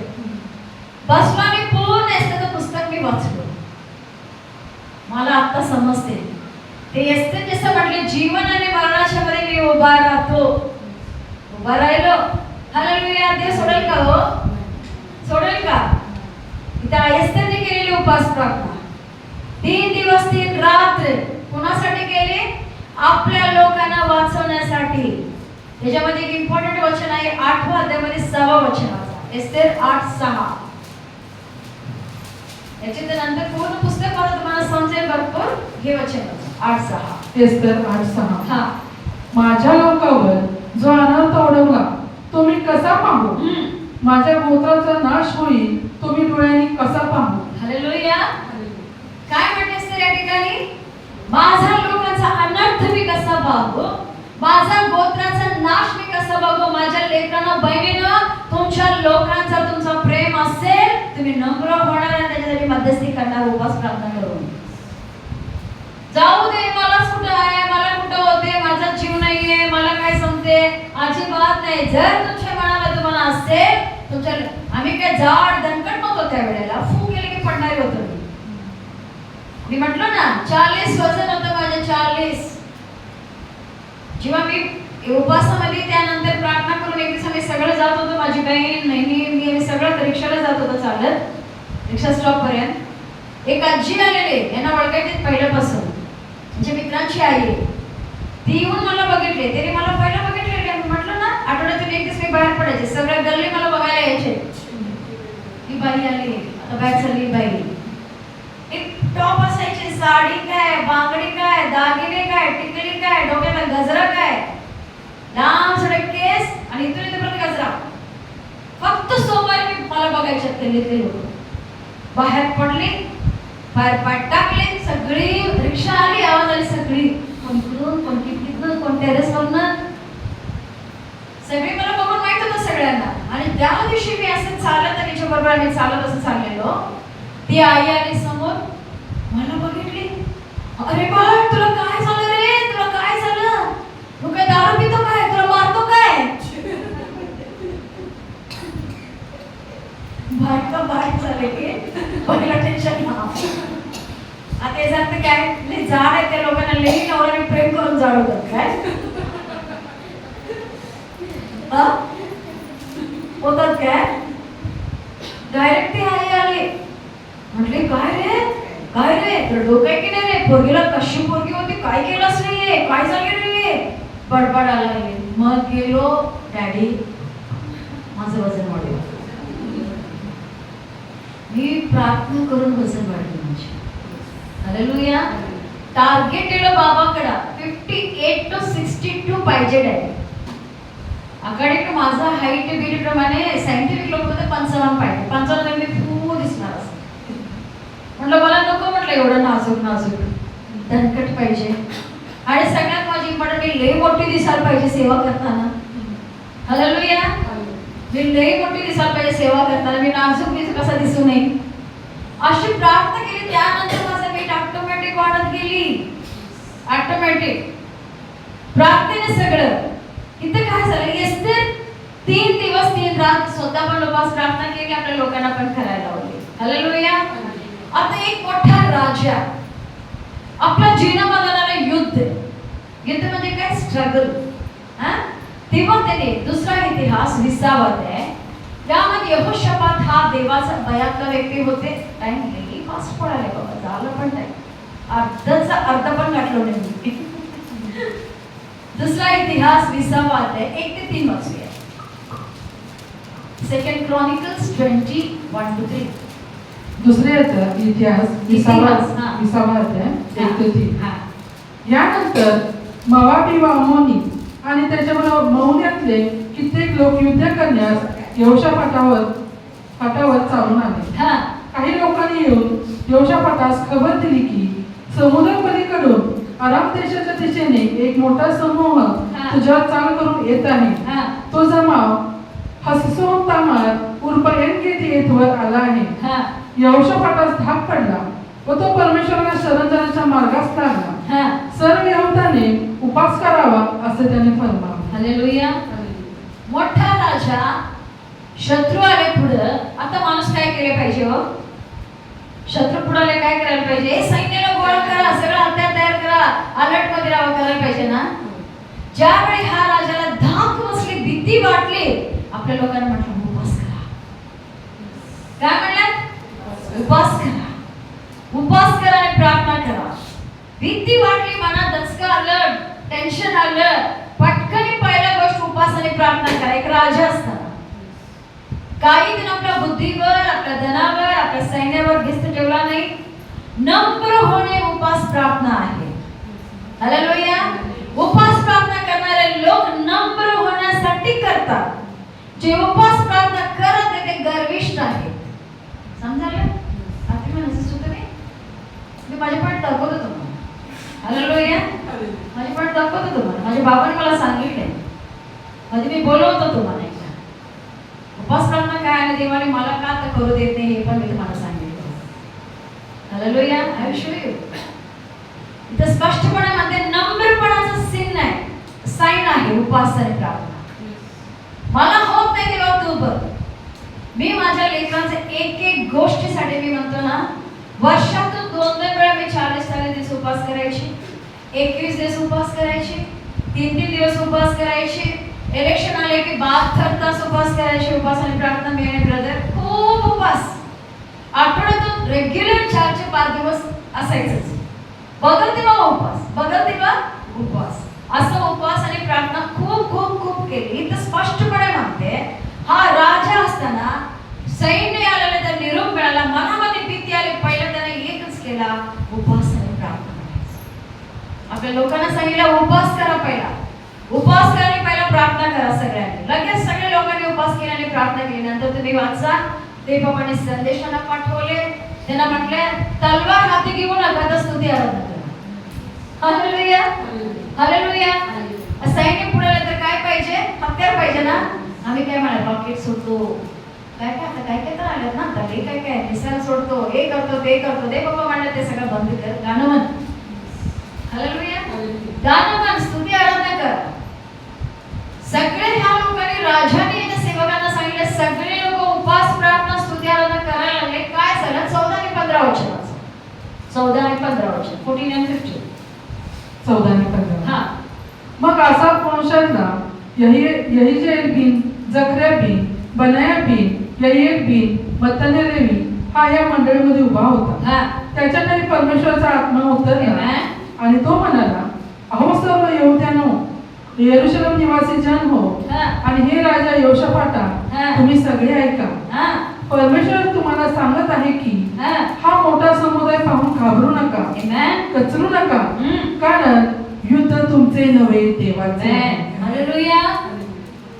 बसलो आणि पूर्ण एस्तेरचं पुस्तक मी वाचलो. मला आता समजते ते एस्तेर जसं म्हटले, जीवन आणि मरणाच्या मध्ये मी उभा राहिलो. हालेलुया. देव सोडेल का? हो सोडेल का? इथं एस्तेरने केलेली उपास प्रार्थना 3 दिवस 3 रात्र कोणासाठी केली? आपल्या लोकांना वाचवण्यासाठी. त्याच्यामध्ये एक इम्पॉर्टंट वचन आहे, 8व्या अध्यायामध्ये 6वं वचन वाचा, एस्तेर 8:6. याच्या नंतर पूर्ण पुस्तक वाचा, तुम्हाला समजेल भरपूर. हे वचन 8:6, एस्तेर 8:6. हा. माझ्या लोकांवर जो अनर्थ ओढवला तो मी कसा पाहू? माझ्या गोत्राचा नाश होईल तो मी डोळ्यांनी कसा पाहू? हालेलुया. काय म्हणतेस तर या ठिकाणी, माझ्या लोकांचा अनर्थ मी कसा पाहू, माझा गोत्राचा नाश मी कसा बघू? माझ्या लेकरांना बहिणीनं, तुमच्या लोकांचा तुमचा प्रेम असेल, तुम्ही नम्र होणार आणि त्याच्यासाठी मध्यस्थी करणार, उपास प्रार्थना करून. जाऊ दे, मलाच कुठं आहे, मला कुठं होते, माझा जीव नाहीये, मला काय समजते, अजिबात नाही. जर तुमच्या मनाला तुम्हाला असेल, तुमच्या, आम्ही काय जाड दणकट नव्हतो त्यावेळेला, फू केले की पडणारे होतो. मी म्हटलं ना 40 वजन होतं माझे, 40. जेव्हा मी उपासामध्ये त्यानंतर प्रार्थना करून एक दिवस आम्ही सगळं जात होतो, माझी बहीण, मी सगळं रिक्षाला जात होतो चालत, रिक्षा स्टॉप पर्यंत. एक आजी आलेले, यांना ओळखायचे पहिल्यापासून, म्हणजे मित्रांची आई. ती येऊन मला बघितले, तरी मला पहिलं बघितलेले. म्हटलं ना आठवड्यातून एक दिवस मी बाहेर पडायचे, सगळ्या गल्ली मला बघायला यायचे. ही बाई आली, आता बाहेर चालली बाई. एक टॉप असायचे, साडी काय, बांगडी काय, दागिने काय, टिकली काय, डोक्याला गजरा काय, लांब सडक केस आणि इथून इथपर्यंत गजरा. फक्त सोमवारी मी मला बघायच्यात गल्लीतले लोक. बाहेर पडले पाय टाकले, सगळी रिक्षा आली, आवाज आली, सगळी कोण इकडून, कोण कितीतून, कोण टेरेसवरनं, सगळी मला बघून माहित होतं सगळ्यांना. आणि त्या दिवशी मी असं चालत आणि तिच्या बरोबर आम्ही चालत असं चाललेलो, ती आई आली समोर, मला बघितली, अरे बाळ तुला काय झालं रे, तुला काय झालं, तू काय दारू पितो काय, तुला मारतो काय, बायका बाहेर झाले की पहिला टेन्शन ना. आता हे जात काय लय जाड आहे, त्या लोकांना लई नवऱ्याने प्रेम करून जाळवतात काय होतात काय. डायरेक्ट ती आई आली, म्हटले काय रे तर डोकं आहे की नाही रे, पोरगीला कशी पोरगी होती, काय केलंस रे, काय झाले रे, बडबडायला लागले. मग गेलो, डॅडी माझं वजन वाढलं, मी प्रार्थना करून वजन वाढली माझी. हालेलुया. टार्गेट दिलं बाबाकडे 58 to 62 पाहिजे डॅडी. अकॉर्डिंग टू माझा हाईट बिल्ड प्रमाणे सायंटिफिक लोक होते 55 पाहिजे. 55 मी खूप दिसणार असं. म्हटलं मला नको, म्हटलं एवढं नाजूक दणकट पाहिजे. आणि सगळ्यात माझी इम्पॉर्टंट, मी लई मोठी दिसायला पाहिजे सेवा करताना. हालेलुया. मी लई मोठी दिसायला पाहिजे सेवा करताना, मी नाजूक कसा दिसू नये अशी प्रार्थना केली. त्यानंतर माझं वेट ऑटोमॅटिक वाढत गेली, ऑटोमॅटिक प्रार्थनेने सगळं. इथे काय झालं, एस्तेर 3 दिवस 3 रात स्वतः पण उपास प्रार्थना केली, आपल्या लोकांना पण करायला लावली. हालेलुया. आता एक मोठा राजा, आपल्या जीवनामध्ये युद्ध म्हणजे काय, स्ट्रगल. तेव्हा त्याने दुसरा इतिहास 20वा अध्याय, त्यामध्ये यहोशापात हा देवाचा भयातला व्यक्ती होते. टाइम गेली, फास्ट पडाले बाबा, झालं पण नाही, अर्ध पण गाठलो नाही. दुसरा इतिहास 20वा अध्याय 1 ते 3 वाचूया. Second chronicles 20:1-3. दुसरे इतिहास 20वा अध्याय 1 ते 3. यानंतर मोवाबी व अम्मोनी आणि त्याच्याबरोबर मौन्यातले कित्येक लोक युद्ध करण्यास यहोशापाटावर चालून आले. काही लोकांनी येऊन यहोशापाटास खबर दिली की समुद्रपलीकडून अराम देशाच्या दिशेने एक मोठा समूह तुझ्यावर चाल करून येत आहे. तो जमाव हससोन तामार उर्फ एनगेदी येथवर आला आहे. यहोशापाटास धाक पडला व तो परमेश्वराला शरण जाण्याच्या मार्गास लागला. सर्व यहुदाने उपास करावा असे त्याने फरमावले. हालेलुया. मोठा राजा, शत्रू आले पुढं. आता माणूस काय केले पाहिजे हो, शत्रू पुढे काय करायला पाहिजे, सैन्याला गोळा करा, सगळं हत्यार तयार करा, अलर्ट मध्ये राहावं करायला पाहिजे ना. ज्यावेळी हा राजाला धाक बसली, भीती वाटली, आपल्या लोकांना म्हटलं उपास करा. काय म्हणलं, उपास करा आणि प्रार्थना करा. भीती वाटली, मनात दचका आलं, टेन्शन आलं, पटकन पहिला गोष्ट उपास आणि प्रार्थना करा. एक राजा असताना काही दिन आपल्या बुद्धीवर, आपल्या धनावर, आपल्या सैन्यावर भिस्त ठेवला नाही. नम्र होणे उपास प्रार्थना आहे. हालेलुया. उपास प्रार्थना करणारे लोक नम्र होण्यासाठी करतात. जे उपास प्रार्थना करत नाही ते गर्विष्ठ आहेत. समजायला आता मी नसं सुद्धा नाही, मी माझे पण दाखवतो तुम्हाला. हालेलुया. माझे पण दाखवतो तुम्हाला. माझ्या बाबाने मला सांगितले, कधी मी बोलवतो तुम्हाला एकदा उपास प्रार्थना काय आणि देवाने मला का तर करू देत नाही हे पण मी तुम्हाला सांगितलं. Hallelujah. I will show you. इथं स्पष्टपणे म्हणते नम्रपणाचं सीन आहे, साइन आहे उपास आणि प्रार्थना. मला होत नाही तेव्हा तू बघ. मी माझ्या लेकरांचे एक गोष्टीसाठी मी म्हणतो ना, वर्षातून 2 वेळा मी 40 दिवस उपास करायची, 21 दिवस उपास करायची, 3 दिवस उपास करायची. इलेक्शन आले की 72 तास उपास करायचे. उपास आणि प्रार्थना मी आणि ब्रदर खूप उपास. आठवड्यातून रेग्युलर 4 ते 5 दिवस असायचंच. बघल तेव्हा उपास, असं उपास आणि प्रार्थना खूप खूप खूप केली. इथं स्पष्टपणे म्हणते, हा राजा असताना सैन्य आलेलं तर निरोप मिळाला, मनामध्ये भीती आली, पहिला त्याने एकच केला, उपास आणि प्रार्थना करायचं. आपल्या लोकांना सांगितलं उपास करा, पहिला प्रार्थना करा सगळ्यांनी. लगेच सगळ्या लोकांनी उपास केला आणि प्रार्थना केली. नंतर तुम्ही वाचा, देवबाबांनी संदेशाला पाठवले, त्यांना म्हटले तलवार हाती घेऊ नका तर स्तुती आराधना करा. Hallelujah hallelujah. सैन्य पुढे आलं तर काय पाहिजे? हत्यार पाहिजे ना. आम्ही काय म्हणा रॉकेट सोडतो, काय काय आता काय काय तर आल्यात ना आता, हे काय काय मिसाईल सोडतो, हे करतो ते करतो, दे बाबा म्हणलं ते सगळं बंद कर, गाणं म्हण. हालेलुया. गाणं म्हण, स्तुती आराधना कर. सगळे ह्या लोकांनी राजाने या सेवकांना सांगितले, सगळे लोक उपवास प्रार्थना स्तुती आराधना करायला लागले. काय झालं? 14 आणि 15 वचन. 14 आणि 15 वचन, 14 आणि 15. 14 आणि 15. हा. मग आसाफ वंशातला यहिजेल बिन जकर्या बिन बनाया बिन यहिएल बिन मत्तन्या लेवी हा या मंडळीमध्ये उभा होता. त्याच्या काही परमेश्वराचा आत्मा उतरला आणि तो म्हणाला, अहो सर्व यहूद्यांनो, यरूशलेम निवासी जन हो, आणि हे राजा योशाफाटा, तुम्ही सगळे ऐका. परमेश्वर तुम्हाला सांगत आहे की हा मोठा समुदाय पाहून घाबरू नका, कचरू नका, कारण युद्ध तुमचे नव्हे देवाचे. Hallelujah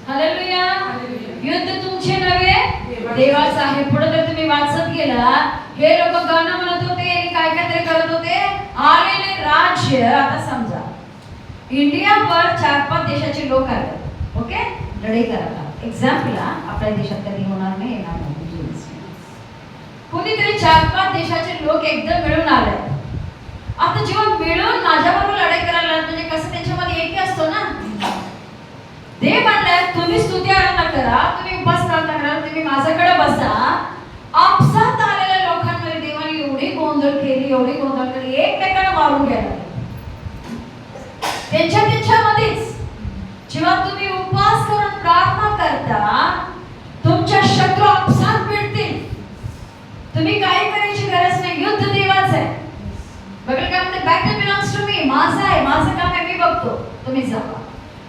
hallelujah. युद्ध तुमचे नव्हे देवाचं आहे. पुढे जर तुम्ही वाचत गेला, हे लोक गाणं म्हणत होते आणि काय काय तरी करत होते. आलेले राज्य, आता समजा इंडियावर 4-5 देशाचे लोक आले, ओके, लढाई करायला. एक्झाम्पल आपल्या देशात कधी होणार नाही, येणार नाही. कोणीतरी 4-5 देशाचे लोक एकदम मिळून आले. आता जेव्हा मिळून माझ्याबरोबर लढाई करायला लागले, म्हणजे कसं त्यांच्यामध्ये एकी असतो ना. देव म्हणले तुम्ही स्तुती आराधना करा, तुम्ही उपवास प्रार्थना करा, तुम्ही माझ्याकडे बसा. आपसात आलेल्या लोकांमध्ये देवाने एवढी गोंधळ केली, एवढी गोंधळ केली, एकमेकांना मारून गेला. त्यांच्यामध्येच जेव्हा तुम्ही उपवास करून प्रार्थना करता, तुमच्या शत्रू आपसात मिळतील. तुम्ही काही करायची गरज नाही, युद्ध देवाचं आहे. बघा काय म्हणते, बॅटल बिलॉंग्स टू मी, माझं आहे, माझं काम आहे, मी बघतो, तुम्ही जावा.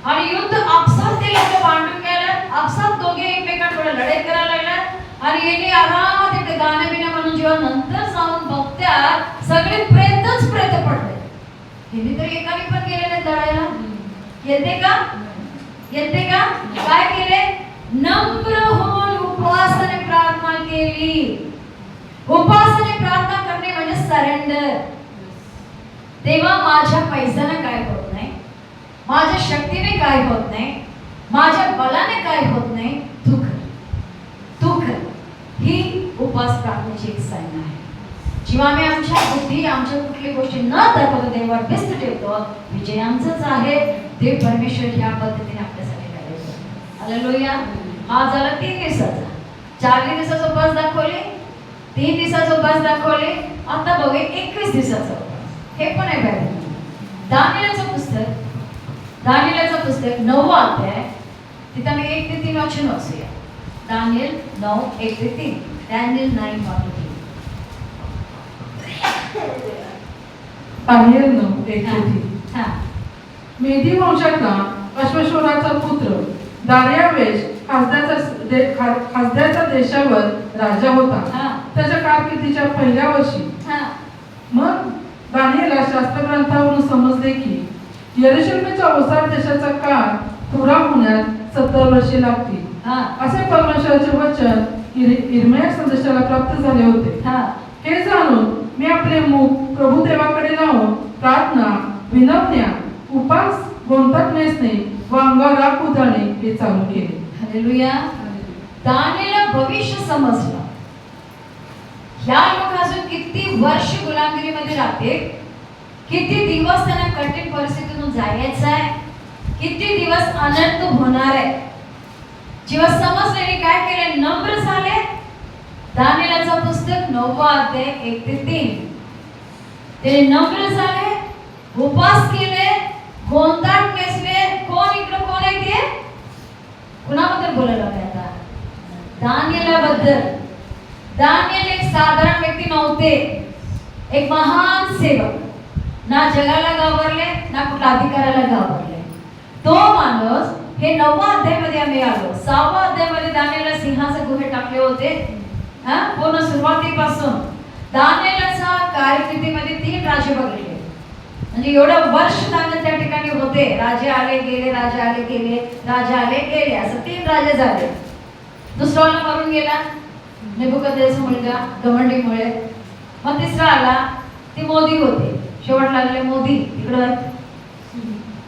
आणि युद्ध आपसात ते लोक भांडून गेल्यात, आपसात दोघे एकमेकांकडे लढाई करायला लागल्यात. आणि येणे आरामात इकडे गाणं बिणं म्हणून जेव्हा नंतर जाऊन बघत्यात, सगळे प्रेतच प्रेत पडले. हिने तरी एकाने पण गेले नाही लढायला. येते का? येते का? काय केले? नम्र होऊन उपवासाने प्रार्थना केली. उपवासाने प्रार्थना करणे म्हणजे सरेंडर. तेव्हा माझ्या पैशाने काय होत नाही, माझ्या शक्तीने काय होत नाही, माझ्या बलाने काय होत नाही, तू कर. ही उपवास प्रार्थनेची एक साईन आहे. जेव्हा आम्ही आमच्या बुद्धी, आमच्या कुठली गोष्टी न दाखवता देवावर व्यस्त ठेवतो, विजय आमचाच आहे. देव परमेश्वर ह्या पद्धतीने आपल्यासाठी करायचं. हालेलुया. हा झाला 3 दिवसाचा. 4 दिवसाचा उपवास दाखवले, 3 दिवसाचा उपवास दाखवले. आता बघूया 21 दिवसाचा उपवास. हे पण आहे बायबल. दानिएलचं पुस्तक 9वा अध्याय, तिथं मी 1 ते 3 वचन वाचूया. दानिएल 9, 1 ते 3. दानिएल 9:1-3. दानिएल 9, 1 ते 3. मेदी वंशातला अश्वशोराचा पुत्र दार्यावेश खासद्याच्या देशावर राजा होता. त्याच्या कारकिर्दीच्या पहिल्या वर्षी मग दानिएलला शास्त्रग्रंथावरून समजले की यरूशलेमच्या ओसाड देशाचा काळ पुरा होण्यात 70 वर्षे लागतील. असे परमेश्वराचे वचन इर्मिया संदेशाला प्राप्त झाले होते. हे जाणून मी आपले मुख प्रभू देवाकडे लावून प्रार्थना, विनवण्या, उपास, गोंधळ नेसणे व अंगावर राख उधळणे हे चालू केले. हालेलुया. दानिएलला भविष्य समजलं. ह्या लोक अजून किती वर्ष गुलामगिरीमध्ये राहते, किती दिवस त्यांना कठीण परिस्थितीतून जायचं आहे, किती दिवस अनर्थ होणार आहे. जेव्हा समजले काय केले, नम्र झाले. दानिएलचं पुस्तक 9वा अध्याय 1 ते 3. ते नम्र झाले, उपवास केले, गोंधळ नेसले. कोण इकडे कोण आहे ते? कुणाबद्दल बोलायला आता? दानिएलबद्दल. दानिएल एक साधारण व्यक्ती नव्हते, एक महान सेवक. ना जगाला घाबरले, ना कुठल्या अधिकाऱ्याला घाबरले. तो माणूस, हे 9वा अध्यायामध्ये आम्ही आलो. 6वा अध्यायामध्ये दानिएलला सिंहाचे गुहे टाकले होते. पूर्ण सुरुवातीपासून दानिएलच्या कारकिर्दीमध्ये 3 राजे बघितले. म्हणजे एवढं वर्ष दानिएल त्या ठिकाणी होते. राजे आले गेले, राजे आले गेले, राजे आले गेले, असं 3 राजे झाले. दुसरा मरून गेला, नेबुकदनेस्सर मुलगा घमंडीमुळे. मग तिसरा आला ते मोदी होते. शेवट लागले मोदी, इकडं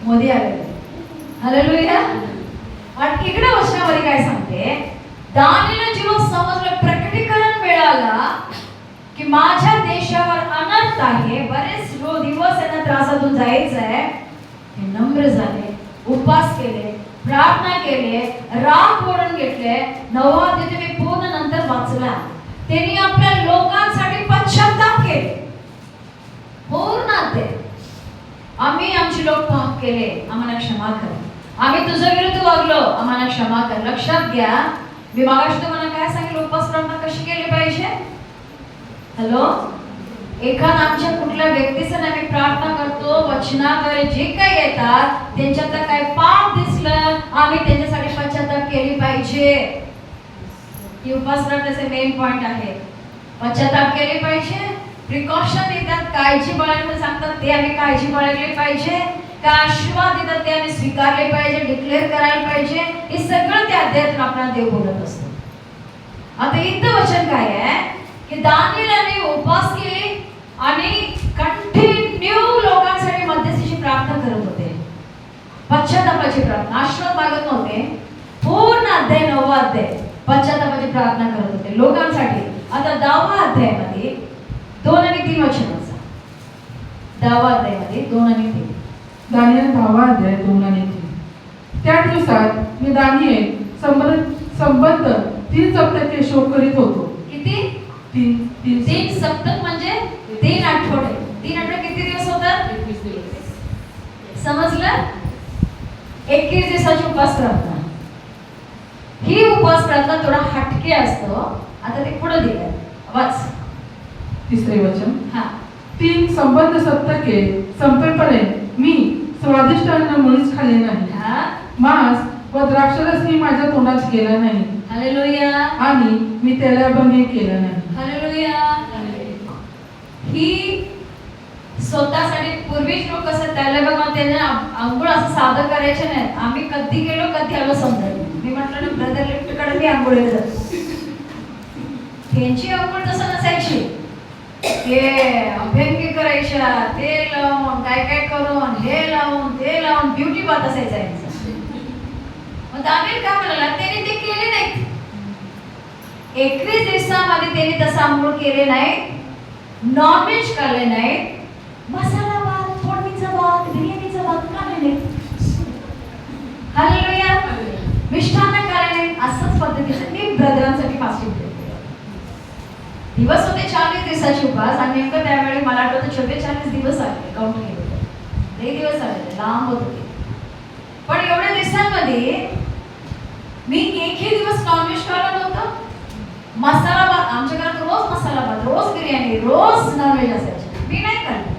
मोदी आलेले. हालेलुया. आणि इकडे वचनामध्ये काय सांगते, दानिएलला जेव्हा समजलं, प्रकटीकरण मिळाला की माझ्या देशावर अनर्थ आहे, बरेच दिवस यांना त्रासातून जायचंय, हे नम्र झाले, उपवास केले, प्रार्थना केले, राग ओढून घेतले. 9 अध्याय तुम्ही पूर्ण नंतर वाचला. त्यांनी आपल्या लोकांसाठी पश्चाताप केले. पूर्ण अध्याय, आम्ही आमचे लोक पाप केले, आम्हाला क्षमा कर. आम्ही तुझ्या विरुद्ध वागलो, आम्हाला क्षमा कर. लक्षात घ्या, मी मागाशी तुम्हाला काय सांगितलं, उपवास प्रार्थना कशी केली पाहिजे. हॅलो, एखादा आमच्या कुठल्या व्यक्तीचं आम्ही प्रार्थना करतो, वचनाद्वारे जे काही येतात त्यांच्यात काय पाप दिसलं, आम्ही त्यांच्यासाठी पश्चाताप केली पाहिजे. ही उपवास प्रार्थनेचे मेन पॉइंट आहे. पश्चाताप केली पाहिजे. प्रिकॉशन देतात, काळजी बाळगणं सांगतात, ते आम्ही काळजी बाळगली पाहिजे. का आशीर्वाद देतात ते आम्ही स्वीकारले पाहिजे, डिक्लेअर करायला पाहिजे. हे सगळं त्या अध्यायातून आपल्याला देव बोलत असतो. आता इथं वचन काय आहे की दानिएलने उपवास केले आणि कंटिन्यू लोकांसाठी मध्यस्थीची प्रार्थना करत होते, पश्चातापाची प्रार्थना. आशीर्वाद मागत नव्हते. पूर्ण अध्याय 9 अध्याय पश्चातापाची प्रार्थना करत होते लोकांसाठी. आता 10 अध्यायामध्ये 2 आणि 3 वचन वाचा. 10 अध्यायामध्ये 2 आणि 3. दानिएल 10 अध्याय 2 आणि 3. त्या दिवसात मी दानिएल संबंध 3 सप्तके शोक करीत होतो. किती? 3 सप्तक म्हणजे 3 आठवडे. 3 आठवडे किती दिवस होतात? 21 दिवस. समजलं? 21 दिवसाची उपवास प्रार्थना. ही उपवास प्रार्थना थोडा हटके असतो. आता ते पुढे दिलं, वाच. 3रे वचन. हा. 3 संबंध सप्तके संपेपर्यंत मी स्वादिष्ट अन्न मुळीच खाल्ले नाही. हा. मांस व द्राक्षरस मी माझ्या तोंडात गेला नाही. हालेलुया. आणि मी त्याला बंदी केलं नाही. हालेलुया. ही स्वतःसाठी पूर्वीच लोक कसं त्याला बघा, त्यांना आंघोळ असं साधं करायचे नाही. आम्ही कधी गेलो कधी आलो समजायला. मी म्हटलं ना, ब्रदर लिफ्टकडे मी आंघोळीला जातो. त्यांची आंघोळ तसं नसायची. हे अभ्यंगी करायच्या, ते लावून काय काय करून, हे लावून ते लावून ब्युटी बात असायचा यांचा. मग दानिएल काय म्हणाला, त्यांनी ते केले नाहीत. 21 दिवसामध्ये त्यांनी तसं आंघोळ केले नाही, नॉनव्हेज खाल्ले नाही, मसाला भात, फोडणीचा भात, बिर्याणीचा भात खाल्ले नाही. हालेलुया. मिष्टान्न खाल्ले नाही. असंच पद्धतीने मी ब्रदरांसाठी फास्टिंग केले. दिवस होते 40 दिवसाचे उपवास आणि नेमकं त्यावेळी मला आठवतं 44 दिवस आले. काउंट केले होते, लई दिवस आले, लांब होत होते. पण एवढ्या दिवसांमध्ये मी एकही दिवस नॉनव्हेज खाल्लं नव्हतं. मसाला भात, आमच्या घरात रोज मसाला भात, रोज बिर्याणी, रोज नॉनव्हेज असायचे. मी नाही खाल्लं.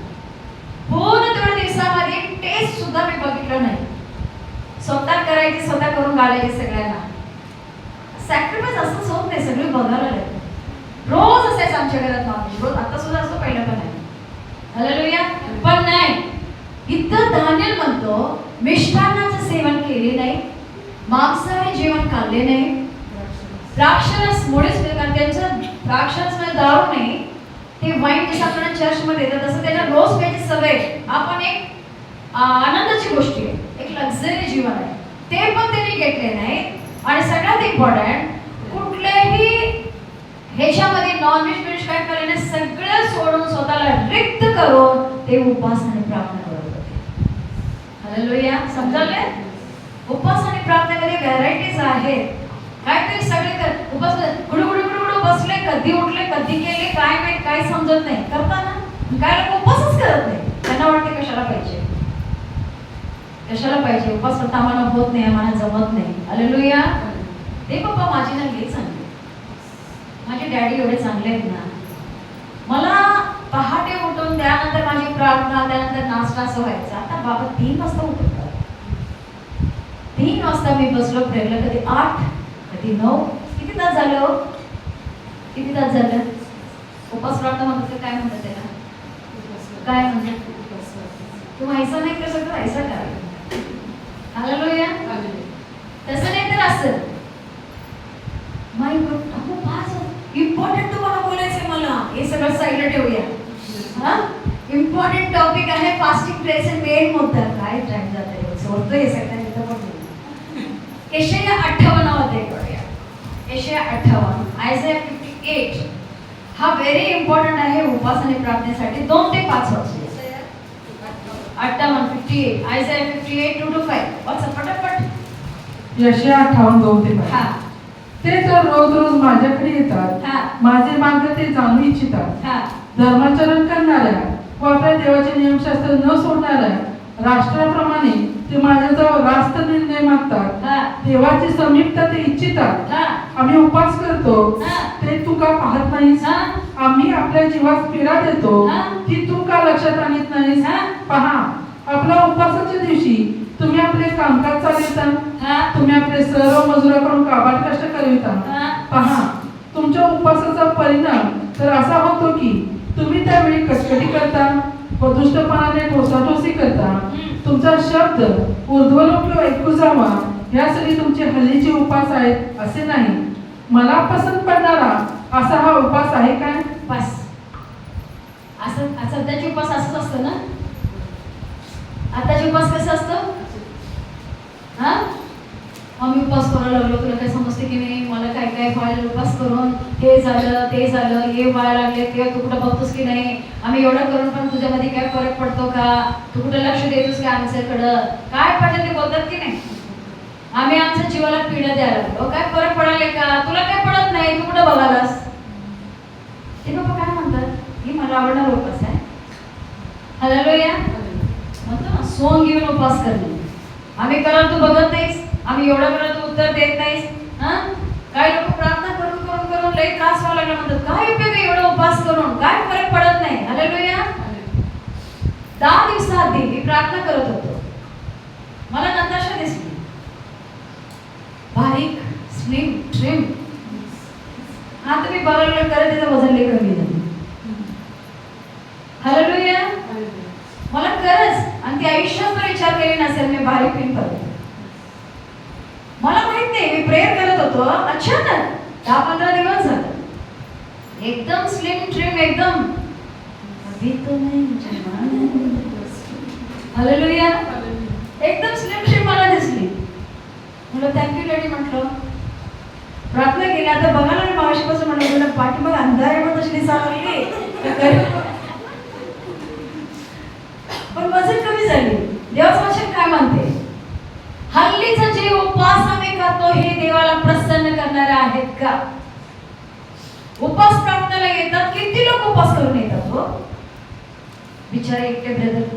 पूर्ण तेवढ्या दिवसामध्ये टेस्ट सुद्धा मी बघितलं नाही. स्वतः करायची, स्वतः करून घालायची सगळ्यांना. सॅक्रिफाईस असंच होत नाही, सगळी बघायला लागते. रोज असायचं आमच्या घरात नॉनव्हेज, रोज. आता सुद्धा असतो, पहिलं पण आहे. हालेलुया. पण नाही, इथं दानिएल म्हणतो मिष्टान्नाचं सेवन केले नाही, मांसाहारी जेवण खाल्ले नाही, द्राक्षरस मुळेच नाही. कारण त्यांचं द्राक्षरस म्हणजे दारू नाही, ते वाईन जसं आपल्याला चर्चमध्ये येतात तसं त्याच्या रोज प्यायची सवय. आपण एक आनंदाची गोष्टी आहे, एक लक्झरी जीवन आहे, ते पण त्यांनी घेतले नाही. आणि सगळ्यात इम्पॉर्टंट, कुठल्याही ह्याच्यामध्ये नॉनव्हेज व्हेज काय केले, सगळं सोडून स्वतःला रिक्त करून ते उपवास आणि प्रार्थना करत होते. हालेलुया. समजले? उपवास आणि प्रार्थनेमध्ये व्हरायटीज आहेत. काहीतरी सगळे कर उपवास गुडगुडू बसले, कधी उठले, कधी केले, काय माहित, काय समजत नाही. करताना काय लोक उपवासच करत नाही. त्यांना वाटते कशाला पाहिजे, कशाला पाहिजे उपवास करता, आम्हाला होत नाही, आम्हाला जमत नाही. हालेलुया. ते पप्पा माझी ना लई चांगली, माझे डॅडी एवढे चांगले आहेत ना. मला पहाटे उठून त्यानंतर माझी प्रार्थना, त्यानंतर नाश्ता असं व्हायचा. आता बाबा 3 वाजता उठतात. 3 वाजता मी बसलो प्रेरला, कधी 8, कधी 9. किती तास झालं? किती तास झालं? उपवास प्रार्थना म्हणतात, काय म्हणतात त्याला, काय म्हणतात? तू व्हायचं नाही कसं तर व्हायचं काय? हालेलुया. तसं नाही तर असं. माय गॉड, इम्पॉर्टंट तुम्हाला बोलायचं मला, हे सगळं साईडला ठेवूया. इम्पॉर्टंट टॉपिक आहे फास्टिंग प्रेयरचा मेन मुद्दा. काय टाइम जात आहे सोडतोय सगळ्यांनी तर पण यशाया 58 मध्ये करूया. यशाया 58 आयझाया 58 हा व्हेरी इम्पॉर्टंट आहे उपवास आणि प्रार्थनेसाठी. 2 ते 5 वर्ष 58 58 आयझाया 58 2 to 5 वाचा पटापट. यशाया 58 2 ते 5. हा ते तर रोज रोज माझ्याकडे येतात, हा माझे मार्ग ते जाणू इच्छितात. हा धर्माचरण करणाऱ्या व आपल्या देवाचे नियमशास्त्र न सोडणाऱ्या राष्ट्राप्रमाणे ते माझ्याजवळ रास्त निर्णय मागतात. हा देवाची समीपता ते इच्छितात. हा आम्ही उपवास करतो हा ते तू का पाहत नाहीस? हा आम्ही आपल्या जीवास पीडा देतो हा. ती तू का लक्षात आणत नाहीस? हा. पहा, आपल्या उपवासाच्या दिवशी तुम्ही आपले कामकाज चालविता, हा तुम्ही आपले सर्व मजुराकडून काबाड कष्ट करविता. हा. पहा, तुमच्या उपवासाचा परिणाम तर असा होतो की तुम्ही त्यावेळी कटकटी करता व दुष्टपणाने ठोसाठोसी करता. तुमचा शब्द ऊर्ध्वलोक ऐकू जावा यासाठी तुमचे हल्लीचे उपास आहेत असे नाही. मला पसंत पडणारा असा हा उपास आहे काय? बस असं सध्याचे उपास असंच असतं ना. आताचे उपास कसं असतं? हा आम्ही उपास करायला लागलो, तुला काय समजते की नाही? मला काय काय व्हायला उपास करून हे झालं ते झालं हे व्हायला लागले ते तू कुठं बघतोस की नाही? आम्ही एवढं करून पण तुझ्यामध्ये काय फरक पडतो का? तू कुठं लक्ष देतोस का आमच्याकडं? काय पाहिजे ते बोलतात की नाही? आम्ही आमच्या जीवाला पीडा द्यायला लागलो, काय फरक पडाले का? तुला काय पडत नाही, तू कुठं बघालास? ते बाबा काय म्हणतात? ही मला आवडणारा उपास आहे. हालेलुया म्हणतो ना, सोंग घेऊन उपास करणे. आम्ही कराल तू बघत नाहीस, आम्ही एवढं कराल तू उत्तर देत नाहीस. हा काही लोक प्रार्थना करून करून करून लई त्रास व्हायला लागला म्हणतात, काय उपयोग आहे एवढा उपास करून? काय फरक पडत नाही. हालेलुया 10 दिवसाआधी मी प्रार्थना करत होतो, मला नताशा दिसली, बारीक स्लिम ट्रिम. आता मी बघायला करत त्याचं वजन लई कमी झालं. हालेलुया मला खरंच आणि ती आयुष्यात विचार केली नसेल मी बारीक पिन करतो. मला माहित नाही, मी प्रेयर करत होतो, अचानक 10-15 दिवस झालं एकदम स्लिम ट्रिम एकदम. अभी तो नहीं जवान. हालेलुया एकदम स्लिम ट्रिम मला दिसली. म्हणलं थँक्यू डॅडी म्हटलं. प्रार्थना केली. आता बघायला मी मावशीपासून म्हणलं तुला पाठीमाग अंधार पण तशी दिसायला लागली, पण वजन कमी झाली. देवाचं वचन काय म्हणते? हल्लीचा जे उपवास आम्ही करतो हे देवाला प्रसन्न करणारे आहेत का? उपवास प्रार्थनेला येतात, किती लोक उपवास करून येतात हो बिचारे एकटे ब्रदर.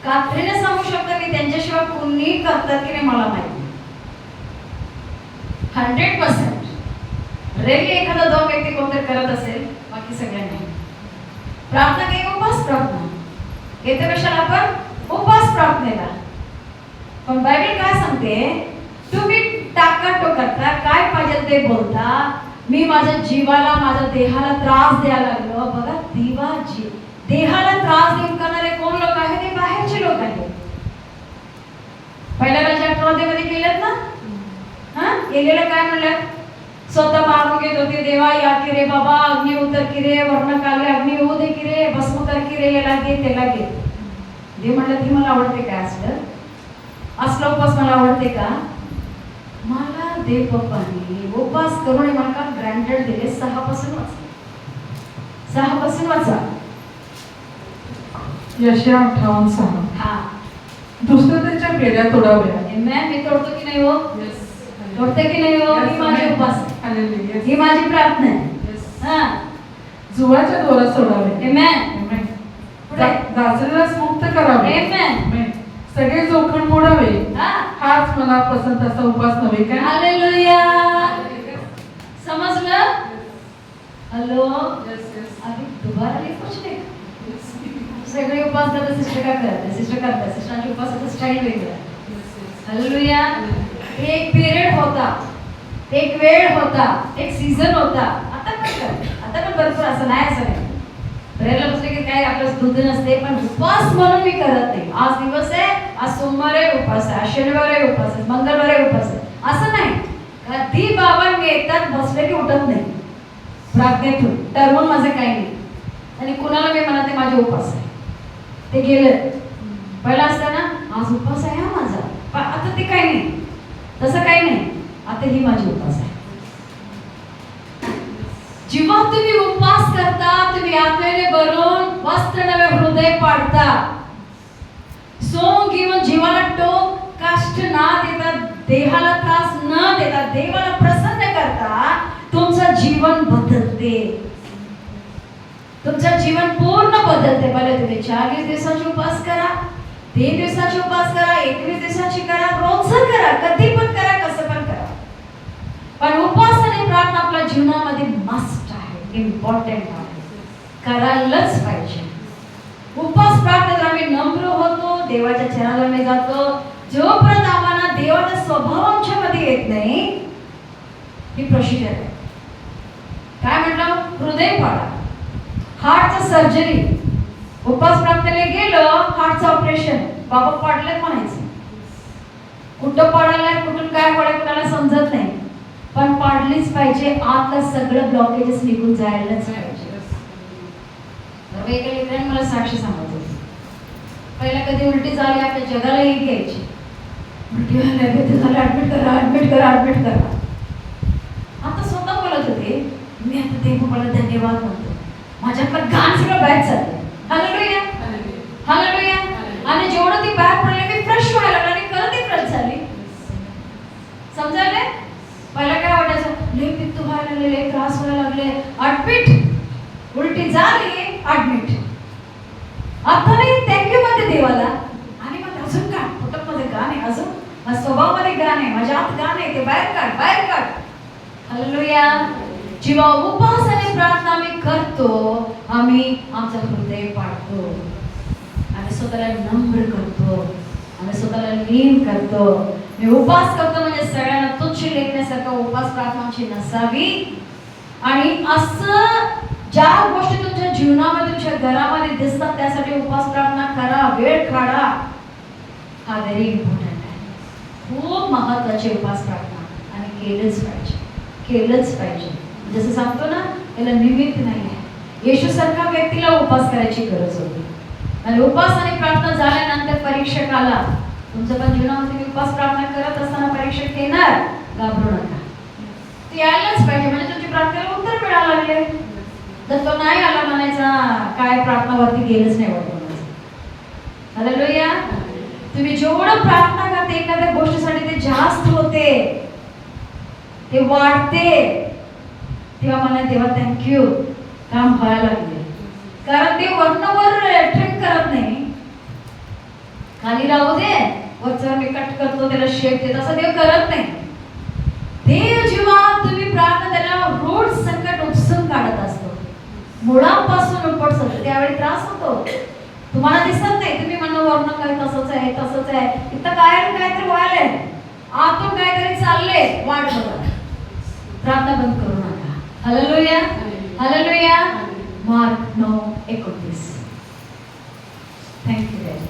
खात्रीने सांगू शकतो मी त्यांच्याशिवाय कोणी करतात की नाही मला माहिती. 100% रेली एखादा 2 व्यक्ती कोणतरी करत असेल, बाकी सगळ्यांनी प्रार्थना काही उपवास प्रार्थना येते. कशाला आपण उपवास प्रार्थनेला. पण बायबल काय सांगते? तुम्ही टाकाटो करता, काय पाहिजे ते बोलता. मी माझ्या जीवाला माझ्या देहाला त्रास द्यायला लागलो. बघा देहाला त्रास देऊन करणारे कोण लोक आहेत? ते बाहेरचे लोक आहेत. पहिल्या राजा 18 मध्ये केलेत ना. हा गेलेलं काय म्हणलं? स्वतः मागून घेत होते, देवा या की रे बाबा, अग्नी उतर की रे, वर्ण काले अग्नी होऊ दे की रे, भस्म कर की रे, याला घे त्याला घे. देव म्हणलं ती मला आवडते काय? असलं उपवास मला आवडते का? मला देव बाप्पाने उपवास करून मला का ग्रँटेड दिले. 6 पासून वाचा. यशाया 58:6. हा दुष्टतेच्या पेड्या तोडाव्या. आमेन. मी तोडतो की नाही हो? तोडते की नाही हो? ही माझी उपास आहे, हालेलुया. ही माझी प्रार्थना आहे. हा जुवाच्या दोरात सोडावे. आमेन. दासरीलाच मुक्त करावे. आमेन. सगळे जोखड मोडावे. हा हाच मला पसंत असा उपास नव्हे काय? हालेलुया समजलं? हॅलो अभी दोबारा नाही पूछले. सगळे उपास करतात, सिस्टर काय करतात? सिस्टर करतात. सिस्टरांची उपासाचा स्टाईल वेगळा. हालेलुया एक पिरियड होता, एक वेळ होता, एक सीझन होता. आता काय करतात? आता पण भरपूर असं नाही, असं नाही. प्रेयरला बसले की काय आपलं दूध नसते, पण उपवास म्हणून मी करत नाही. आज दिवस आहे, आज सोमवार आहे उपास आहे, आज शनिवार आहे उपास आहे, मंगळवार आहे उपास आहे, असं नाही. कधी बाबा मी एकदाच बसले की उठत नाही प्रार्थनेतून. ठरवून माझं काही नाही. आणि कुणाला मी म्हणते माझे उपास आहे. ते गेलं. पहिला असतं ना, आज उपवास आहे हा माझा, पण आता ते काही नाही, तसं काही नाही, आता ही माझी उपवास आहे. जेव्हा तुम्ही उपवास करता, तुम्ही आत्म्याने भरून वस्त्र नवे हृदय पाडता. सोंग घेऊन जीवाला टोक कष्ट ना देता, देहाला त्रास न देता, देवाला प्रसन्न करता, तुमचं जीवन बदलते. तुमचं जीवन पूर्ण बदलते. भले तुम्ही 40 दिवसाचे उपवास करा, 3 दिवसाचे उपवास करा, 21 दिवसाची करा, रोजचं करा, कधी पण करा, कसं पण करा. पण उपवास आणि प्रार्थना आपल्या जीवनामध्ये मस्ट आहे, इम्पॉर्टंट आहे, करायलाच पाहिजे. उपवास प्रार्थनेत आम्ही नम्र होतो, देवाच्या चरणाला जातो. जोपर्यंत आम्हाला देवाचा स्वभाव आमच्यामध्ये येत नाही, ही प्रोसिजर आहे. काय म्हटलं? हृदय पाडा, हार्टचं सर्जरी. उपवास प्रार्थनेला गेलो, हार्टचं ऑपरेशन, बाबा पाडलं म्हणायचं. कुठं पाडायला, कुठून काय पडाय कुणाला समजत नाही, पण पाडलीच पाहिजे. आतलं सगळं ब्लॉकेजेस निघून जायलाच पाहिजे. एका लेकराने मला साक्षी सांगत होती, पहिला कधी उलटी झाली आपल्या जगाला ही घ्यायची, उलटी झाली ऍडमिट करा, ऍडमिट करा, ऍडमिट करा. आता स्वतः बोलत होते, मी आता देव मला धन्यवाद म्हणतो, माझ्याकडे गाण सगळं बाहेर चाललंय. Hallelujah, hallelujah. आणि जेवढं ती बाहेर पडले, मी फ्रेश व्हायला लागले आणि खरं ती फ्रेश झाली. समजायला? पहिला काय वाटायचं, लय पित्त व्हायला लागले, लय त्रास व्हायला लागले, ऍडमिट. उलटी झाली, ऍडमिट. आता नाही, थँक्यू म्हणते देवाला. आणि मग अजून काय, पोटामध्ये गाण आहे, अजून माझ्या स्वभावामध्ये गाण आहे, माझ्या आत गाण आहे, ते बाहेर काढ, बाहेर काढ. हालेलुया. जेव्हा उपवास आणि प्रार्थना आम्ही करतो, आम्ही आमचं हृदय पाडतो, आम्ही स्वतःला नम्र करतो, आम्ही स्वतःला लीन करतो. मी उपवास करतो म्हणजे सगळ्यांना तुच्छ लेखण्यासारखा उपवास प्रार्थना आमची नसावी. आणि असं ज्या गोष्टी तुमच्या जीवनामध्ये, तुमच्या घरामध्ये दिसतात, त्यासाठी उपवास प्रार्थना करा, वेळ काढा. हा व्हेरी इम्पॉर्टंट आहे, खूप महत्वाचे उपवास प्रार्थना, आणि केलंच पाहिजे, केलंच पाहिजे. जसं सांगतो ना, त्याला निमित्त नाही आहे. येशूसारख्या व्यक्तीला उपवास करायची गरज होती. आणि उपवास आणि प्रार्थना झाल्यानंतर परीक्षक आला. तुमचं पण जीवनामध्ये उपवास प्रार्थना करत असताना परीक्षक येणार, घाबरू नका. ते यायलाच पाहिजे, म्हणजे तुमची प्रार्थनेला उत्तर मिळायला लागले. तर तो नाही आला म्हणायचा, काय प्रार्थनावरती गेलंच नाही वाटत म्हणायचं. हालेलुया. तुम्ही जेवढं प्रार्थना करते एखाद्या गोष्टीसाठी, ते जास्त होते, ते वाढते. तेव्हा म्हणा, तेव्हा थँक्यू, काम व्हायला लागले. कारण ते वरनवर ट्रिम करत नाही, खाली राहू दे, वरचा मी कट करतो, त्याला शेप देत, असं देव करत नाही. देव जेव्हा तुम्ही प्रार्थना, त्याला रूट संकट उपसून काढत असतो, मुळापासून उपटतो, त्यावेळी त्रास होतो. तुम्हाला दिसत नाही, तुम्ही म्हणणं वर्ण काय तसंच आहे, तसंच आहे, इथं काय काहीतरी व्हायलंय, आतून काहीतरी चाललंय, वाट बघा, प्रार्थना बंद करू नका. Hallelujah, hallelujah. Mark 9:29. Thank you daddy.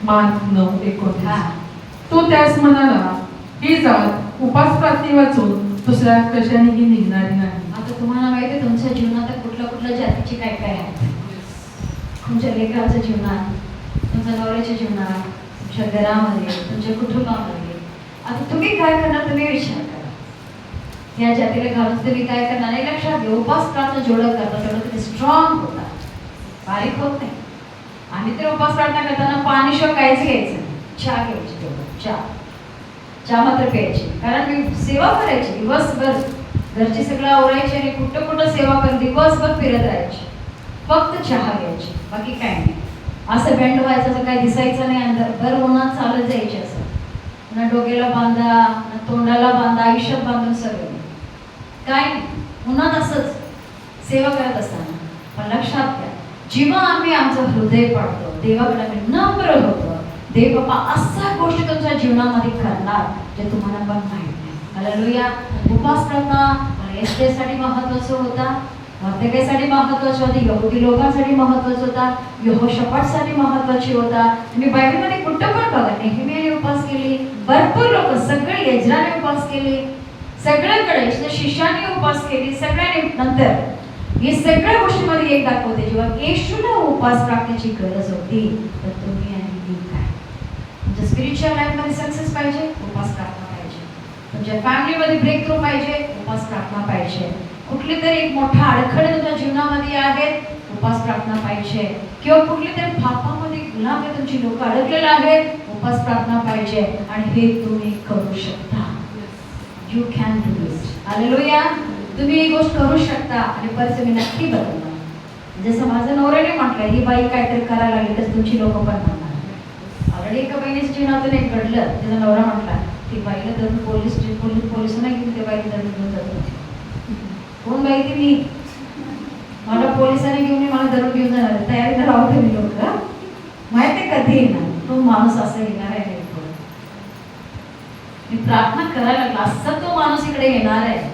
Mark 9:29. तो त्यास म्हणाला, ही जात उपास प्रार्थने वाचून दुसऱ्या कशानेही निघणारी नाही. आता तुम्हाला माहिती आहे तुमच्या जीवनात कुठल्या जातीचे काय काय आहेत. तुमच्या लेकराच्या जीवनात, तुमच्या नवऱ्याच्या जीवनात, तुमच्या घरामध्ये, तुमच्या कुटुंबामध्ये. आता तुम्ही काय करणार, तुम्ही विचार करा. या जातीला घालून तुम्ही काय करणार. नाही, लक्षात घ्या, उपास प्रार्थना जेवढं करता तेवढं तुम्ही स्ट्रॉंग होता, बारीक होत नाही. आणि ते उपास प्रार्थना करताना पाणी शिवाय काहीच घ्यायचं नाही, चहा घ्यायची, तेवढं चहा मात्र प्यायची. कारण मी सेवा करायची दिवसभर, घरची सगळं आवरायची आणि कुठं कुठं सेवा करत दिवसभर फिरत राहायची. फक्त चहा घ्यायची, बाकी काय नाही. असं बँड व्हायचं, असं काही दिसायचं नाही. अंदर भर उन्हात चालत जायचे, असं ना डोक्याला बांधा, ना तोंडाला बांधा, आयुष्यात बांधून सगळं काय नाही, उन्हात असंच सेवा करत असताना. पण लक्षात घ्या, जेव्हा आम्ही आमचं हृदय पाडतो, देवाकडे आम्ही नम्र होतो, देव बाबा अशा गोष्टी तुमच्या जीवनामध्ये करणार जे तुम्हाला पण माहित नाही. हालेलुया. उपवास प्रार्थना एस्तेरसाठी महत्त्वाचं होता, मर्देकाईसाठी महत्त्वाचं होतं, यहुदी लोकांसाठी महत्त्वाचं होता, यहोशापाटसाठी महत्त्वाची होता. तुम्ही बायबलमध्ये कुठं पण बघा, नेहमीने उपवास केली, भरपूर लोक, सगळे एज्राने उपवास केले, सगळ्यांकडे शिष्याने उपवास केली, सगळ्यांनी. नंतर ही सगळ्या गोष्टीमध्ये एक दाखवते, जेव्हा येशूला उपवास प्रार्थनेची गरज होती तर तुम्ही आणि मी काय, तुमच्या स्पिरिच्युअल लाईफमध्ये सक्सेस पाहिजे, उपवास प्रार्थना पाहिजे. तुमच्या फॅमिलीमध्ये ब्रेक थ्रू पाहिजे, उपवास प्रार्थना पाहिजे. कुठली तरी एक मोठा अडखळे तुमच्या जीवनामध्ये आहेत, उपवास प्रार्थना पाहिजे. किंवा कुठली तरी पापामध्ये गुन्ह्यामध्ये तुमची लोक अडकलेले आहेत, उपवास प्रार्थना पाहिजे. आणि हे तुम्ही करू शकता. You can do this. Hallelujah. तुम्ही ही गोष्ट करू शकता आणि परिस्थिती नक्की बदलणार. जसं माझं नवऱ्याने म्हटलं, ही बाई काहीतरी करायला लागली तर तुमची लोक पण म्हणणार. ऑलरेडी एका बहिणीच्या जीवनातून एक घडलं. त्याचा नवरा म्हटला, ती बाईला धरून पोलिसांना घेऊन त्या बाईला धरून घेऊन जातो. कोण बाई ती? मी. मला पोलिसांनी घेऊन मला धरून घेऊन जाणार, तयारी राहू तुम्ही लोक. माहिती कधी येणार तो माणूस असं येणार आहे. मी प्रार्थना करायला लागला, असं तो माणूस इकडे येणार आहे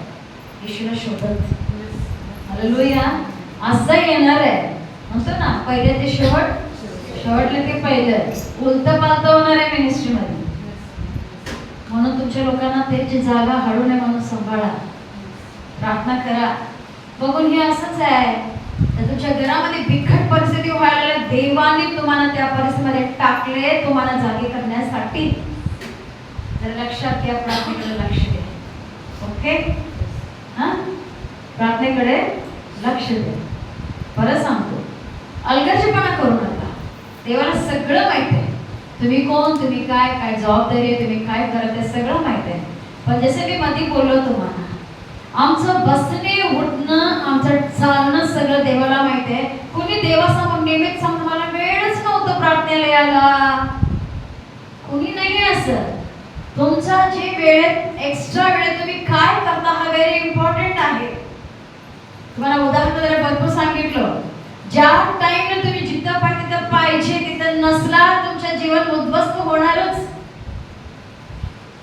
येशूला शोधत. हालेलुया. असं येणार आहे. म्हणतो ना, पहिले ते शेवट, शेवटले ते पहिलं. उलट पालत होणार आहे मिनिस्ट्रीमध्ये. म्हणून तुमच्या लोकांना त्याची जागा हळू नये म्हणून सांभाळा, प्रार्थना करा. बघून हे असंच आहे तर तुमच्या घरामध्ये बिकट परिस्थिती व्हायला देवाने तुम्हाला त्या परिस्थितीमध्ये टाकले, तुम्हाला जागे करण्यासाठी. तर लक्षात घ्या, प्रार्थनेकडे लक्ष द्या. ओके. हा, प्रार्थनेकडे लक्ष द्या. परत सांगतो, अलगर्जीपणा करू नका. देवाला सगळं माहित आहे. तुम्ही कोण, तुम्ही काय काय जबाबदारी आहे, तुम्ही काय करत आहे, सगळं माहित आहे. पण जसे मी मध्ये बोललो तुम्हाला, आमचं बसणे उठणं, आमचं चालणं सगळं देवाला माहित आहे. कोणी देवासमोर नेहमीच सांगतं मला वेळच नव्हतं प्रार्थनेला यायला. कोणी नाही असं. तुमचा जे वेळेत एक्स्ट्रा वेळ तुम्ही काय करता हा व्हेरी इम्पॉर्टंट आहे. तुम्हाला उदाहरण जरा भरपूर सांगितलं. ज्या टाइमला तुम्ही जिथं पाहिजे तिथं नसला, तुमचं जीवन उद्ध्वस्त होणारच.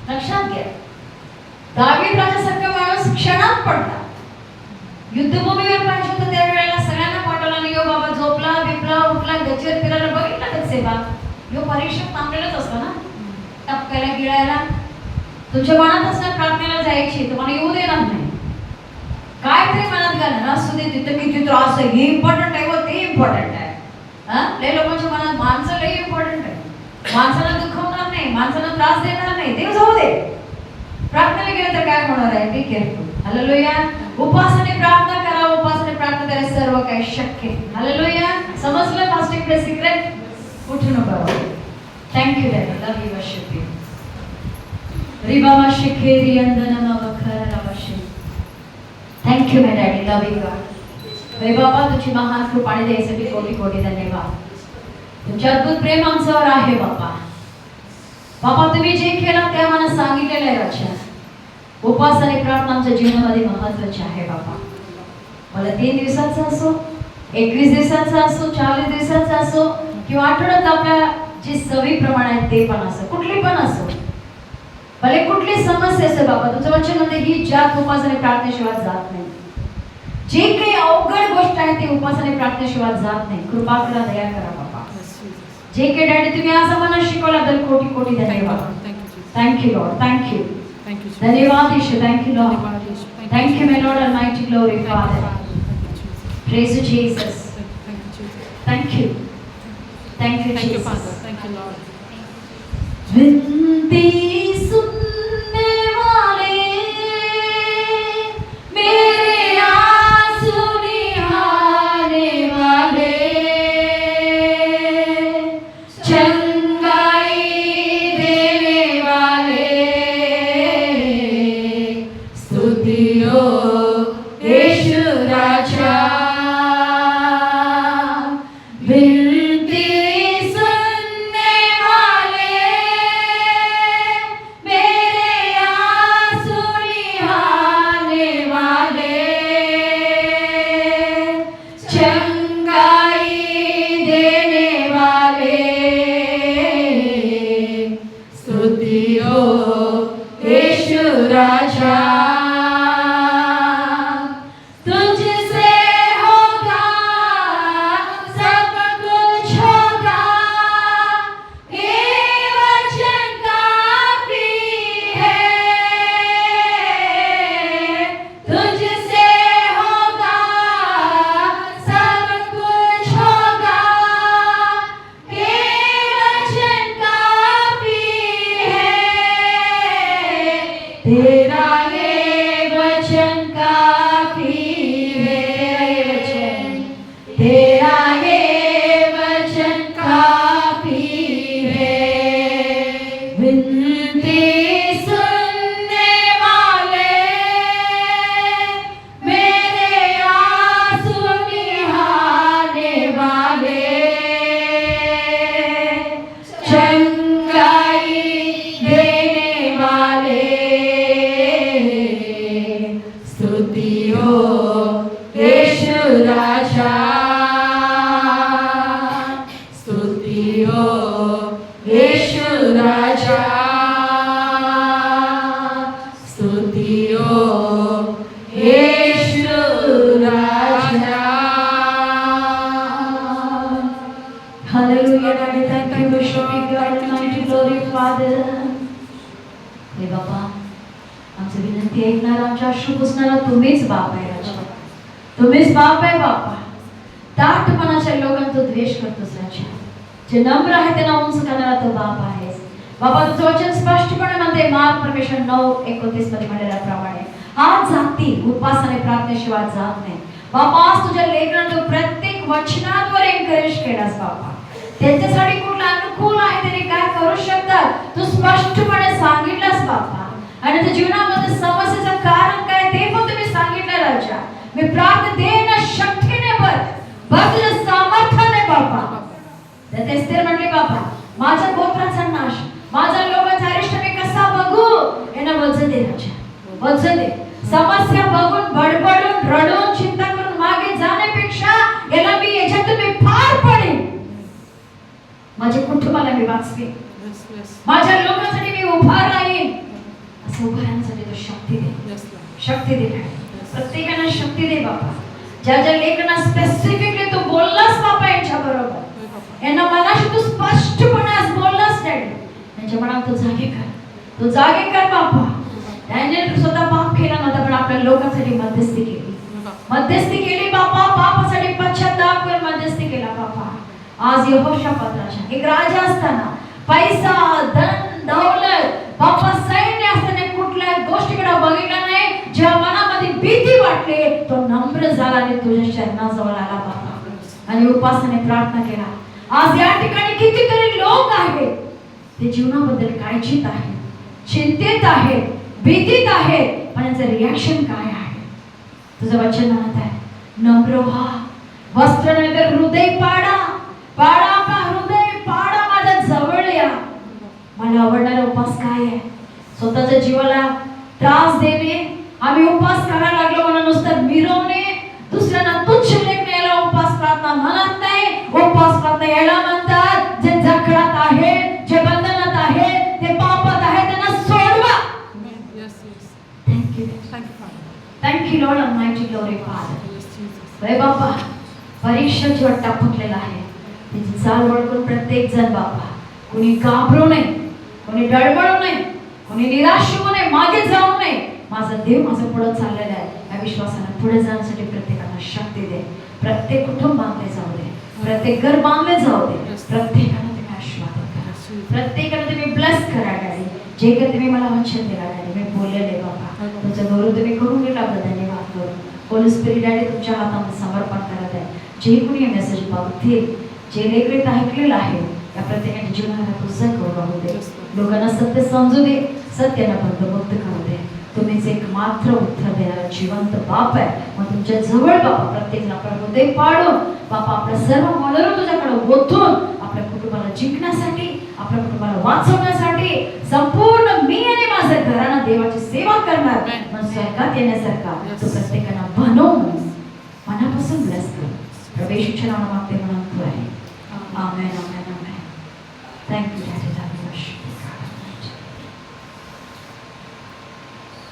लक्षात घ्या. दावीद राजासारखा माणूस क्षणात पडला. युद्धभूमीवर पाहिजे होतं त्या वेळेला सगळ्यांना पाठवला आणि यो बाबा झोपला बिपला उठला गच्चीवर फिरायला बघितलं का सेवा. यो परीक्षक थांबलेलाच असतो ना टपकायला गिळायला. तुमच्या मनात असणार प्रार्थनेला जायची, तुम्हाला येऊ देणार नाही. काय तरी मनात घालणार असू दे, तिथं किती त्रास आहे, हे इम्पॉर्टंट आहे व ते इम्पॉर्टंट आहे. हा, लय लोकांच्या मनात माणसं लय इम्पॉर्टंट आहे. माणसाला दुखवणार नाही, माणसाला त्रास देणार नाही, देव जाऊ दे. प्रार्थनेला गेलं तर काय होणार आहे? Be careful. हालेलुया. उपासने प्रार्थना करा, उपासने प्रार्थना करा, सर्व काही शक्य. हालेलुया. समजलं फास्टिंगचे सिक्रेट? उठू नका. Thank you daddy. Love you. Worship you. रिबामा शिखेरी अंदनमा वखरा वशी. Thank you my daddy. Love you God. रे बाबा, तुझी महान कृपाने द्यायसाठी कोटी कोटी धन्यवाद. तुमचे अद्भुत प्रेम आमच्यावर आहे बाबा. बाबा, तुम्ही जे केलं ते आम्हाला सांगितलेलं आहे राजा. उपवास आणि प्रार्थना आमच्या जीवनामध्ये महत्त्वाची आहे बाबा. मला 3 दिवसाचा असो, 21 दिवसाचा असो, 40 दिवसाचा असो, किंवा आठवड्यात आपल्या जी सवयीप्रमाणे आहे ते पण असो, कुठली पण असो, भले कुठली समस्या असो बाबा, तुमचं वचन म्हणते ही ज्यात उपवास आणि प्रार्थनेशिवाय जात नाही. जे काही अवघड गोष्ट आहे ती उपवास आणि प्रार्थनेशिवाय जात नाही. कृपा करा, दया करा बाबा. जे काही डॅडी तुम्ही आज आम्हाला शिकवल्याबद्दल कोटी कोटी धन्यवाद. Thank you Lord. थँक्यू. धन्यवाद ईश्वर. Thank you Lord. Thank you my Lord almighty. Glory Father. Praise you Jesus. Thank you. Thank you Jesus. Thank you Lord. विनती सुनने वाले मेरे आंसू निहारने वाले, चंगाई देने वाले, स्तुतियो यीशु राजा. राजा स्तुती हो येशू राजा, स्तुती हो येशू राजा, स्तुती हो येशू राजा. Hallelujah, Daddy, thank you for showing your almighty glory, Father. हे बाबा, आमची विनंती ऐकणारा, आमच्या अश्रू पुसणारा तुम्हीच बाप आहे राजा. तुम्हीच बाप आहे बापा. ताठपणाच्या लोकांचा द्वेष करतोस राजा. जे नम्र आहे त्यांना उंच करणारा तो बाप आहेस. बाबा, तुझं वचन स्पष्टपणे म्हणते, मार्क परमेश्वर 9:29 मध्ये म्हणलेल्याप्रमाणे हात जागती उपासने प्रार्थनेशिवाय जात नाही. बाबा, आज तुझ्या लेकरांना तू प्रत्येक वचनांवर एनकरेज केलास बाबा. त्यांच्यासाठी कुठला अनुकूल आहे, त्याने काय करू शकतात तू स्पष्टपणे सांगितलंस बाबा. आणि त्या जीवनामध्ये समस्येचं कारण काय ते पण तुम्ही सांगितलं राजा. मी प्रार्थना देणं शक्तीने बद्र सामर्थ्याने बाबा. एस्तेर म्हणली बाबा, माझ्या गोत्राचा नाश, माझ्या लोकांचा अरिष्ट मी कसा बघू, यांना वजन दे राजा, वजन दे. समस्या बघून बडबडून रडून चिंता करून मागे जाण्यापेक्षा याला मी याच्यातून मी पार पडेन, माझ्या कुटुंबाला मी वाचवेन, माझ्या लोकांसाठी मी उभा राहीन. असं उभा राहण्यासाठी तू शक्ती दे, शक्ती दे. प्रत्येकाला शक्ती दे बाबा. ज्या ज्या लेखना स्पेसिफिकली तू बोललास बाबा यांच्या बरोबर, यांना मनाशी तू स्पष्टपणे आज बोललास डॅडी, यांच्या मनात तू जागे कर, तू जागे कर बाबा. त्याने स्वतः पाप केला नव्हता पण आपल्या लोकांसाठी मध्यस्थी केली, मध्यस्थी केली बाबा. पापासाठी पश्चाताप कर मध्यस्थी केला बाबा. आज यहोशापात राजा, एक राजा असताना पैसा धन दौलत बाबा सैन्य असताना कुठल्या गोष्टीकडे बघितला नाही. जेव्हा मनामध्ये भीती वाटली तो नम्र झाला आणि तुझ्या चरणाजवळ आला बाबा आणि उपासने प्रार्थना केला. आज या ठिकाणी कितीतरी लोक आहेत ते जीवनाबद्दल काळजीत आहेत, चिंतित आहेत, भीतीत आहेत, पण याचं रिॲक्शन काय आहे. तुझं वचन म्हणत आहे, नम्र व्हा, वस्त्र नाही तर हृदय पाडा, पाडा आपला हृदय पाडा, माझ्या जवळ या. मला आवडणारा उपास काय आहे, स्वतःच्या जीवाला त्रास देणे. आम्ही उपास करायला लागलो म्हणून नुसतं मिरवणे, दुसऱ्यांना तुच्छ लेखणे याला उपास प्रार्थना म्हणत नाही. उपास प्रार्थना याला म्हणतात जे जखडात आहे, जे बंधनात आहे, ते पापात आहे, त्यांना सोडवा. Thank you Lord Almighty glory Father. रे बाबा, परीक्षा जेव्हा टापकलेला आहे त्याची चाल ओळखून प्रत्येक जण बाबा, कोणी घाबरू नये, कोणी डळमळू नये, कोणी निराश होऊ नये, मागे जाऊ नये. माझा देव माझं पुढे चाललेला आहे या विश्वासाने पुढे जाण्यासाठी प्रत्येकाला शक्ती दे. प्रत्येक कुटुंब बांधले जाऊ दे, प्रत्येक घर बांधले जाऊ दे. प्रत्येकाला तुम्ही आशीर्वाद करा, प्रत्येकाला तुम्ही ब्लेस करा डॅडी. जे काही तुम्ही मला वचन दिला डॅडी, मी बोललेले बाबा, तुमचं गौरव तुम्ही करून गेला आपलं धन्यवाद करून. होली स्पिरिट डॅडी तुमच्या हातामध्ये समर्पण करत आहे. जे कोणी मेसेज बघतील, जे लेकरीत ऐकलेलं आहे या प्रत्येकाच्या जीवनाला तुझं गौरव दे. लोकांना सत्य समजू दे, सत्याला बंधमुक्त करू दे. तुम्हीच एक मात्र उत्तर देणारा जिवंत बाप आहे. मग तुमच्या जवळ बाबा प्रत्येक आपलं हृदय पाडून बाबा आपल्या सर्व मनोरंजन तुझ्याकडे ओतून आपल्या कुटुंबाला जिंकण्यासाठी, आपल्या कुटुंबाला वाचवण्यासाठी संपूर्ण मी आणि माझं घरानं देवाची सेवा करणार म्हणून स्वर्गात येण्यासारखा तू प्रत्येकाला बनव, मनापासून ब्लेस कर. प्रवेशाच्या नावाने मागते म्हणून तू आहे. Amen amen amen. Thank you daddy.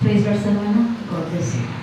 Praise Lord सर्वांना. God bless you.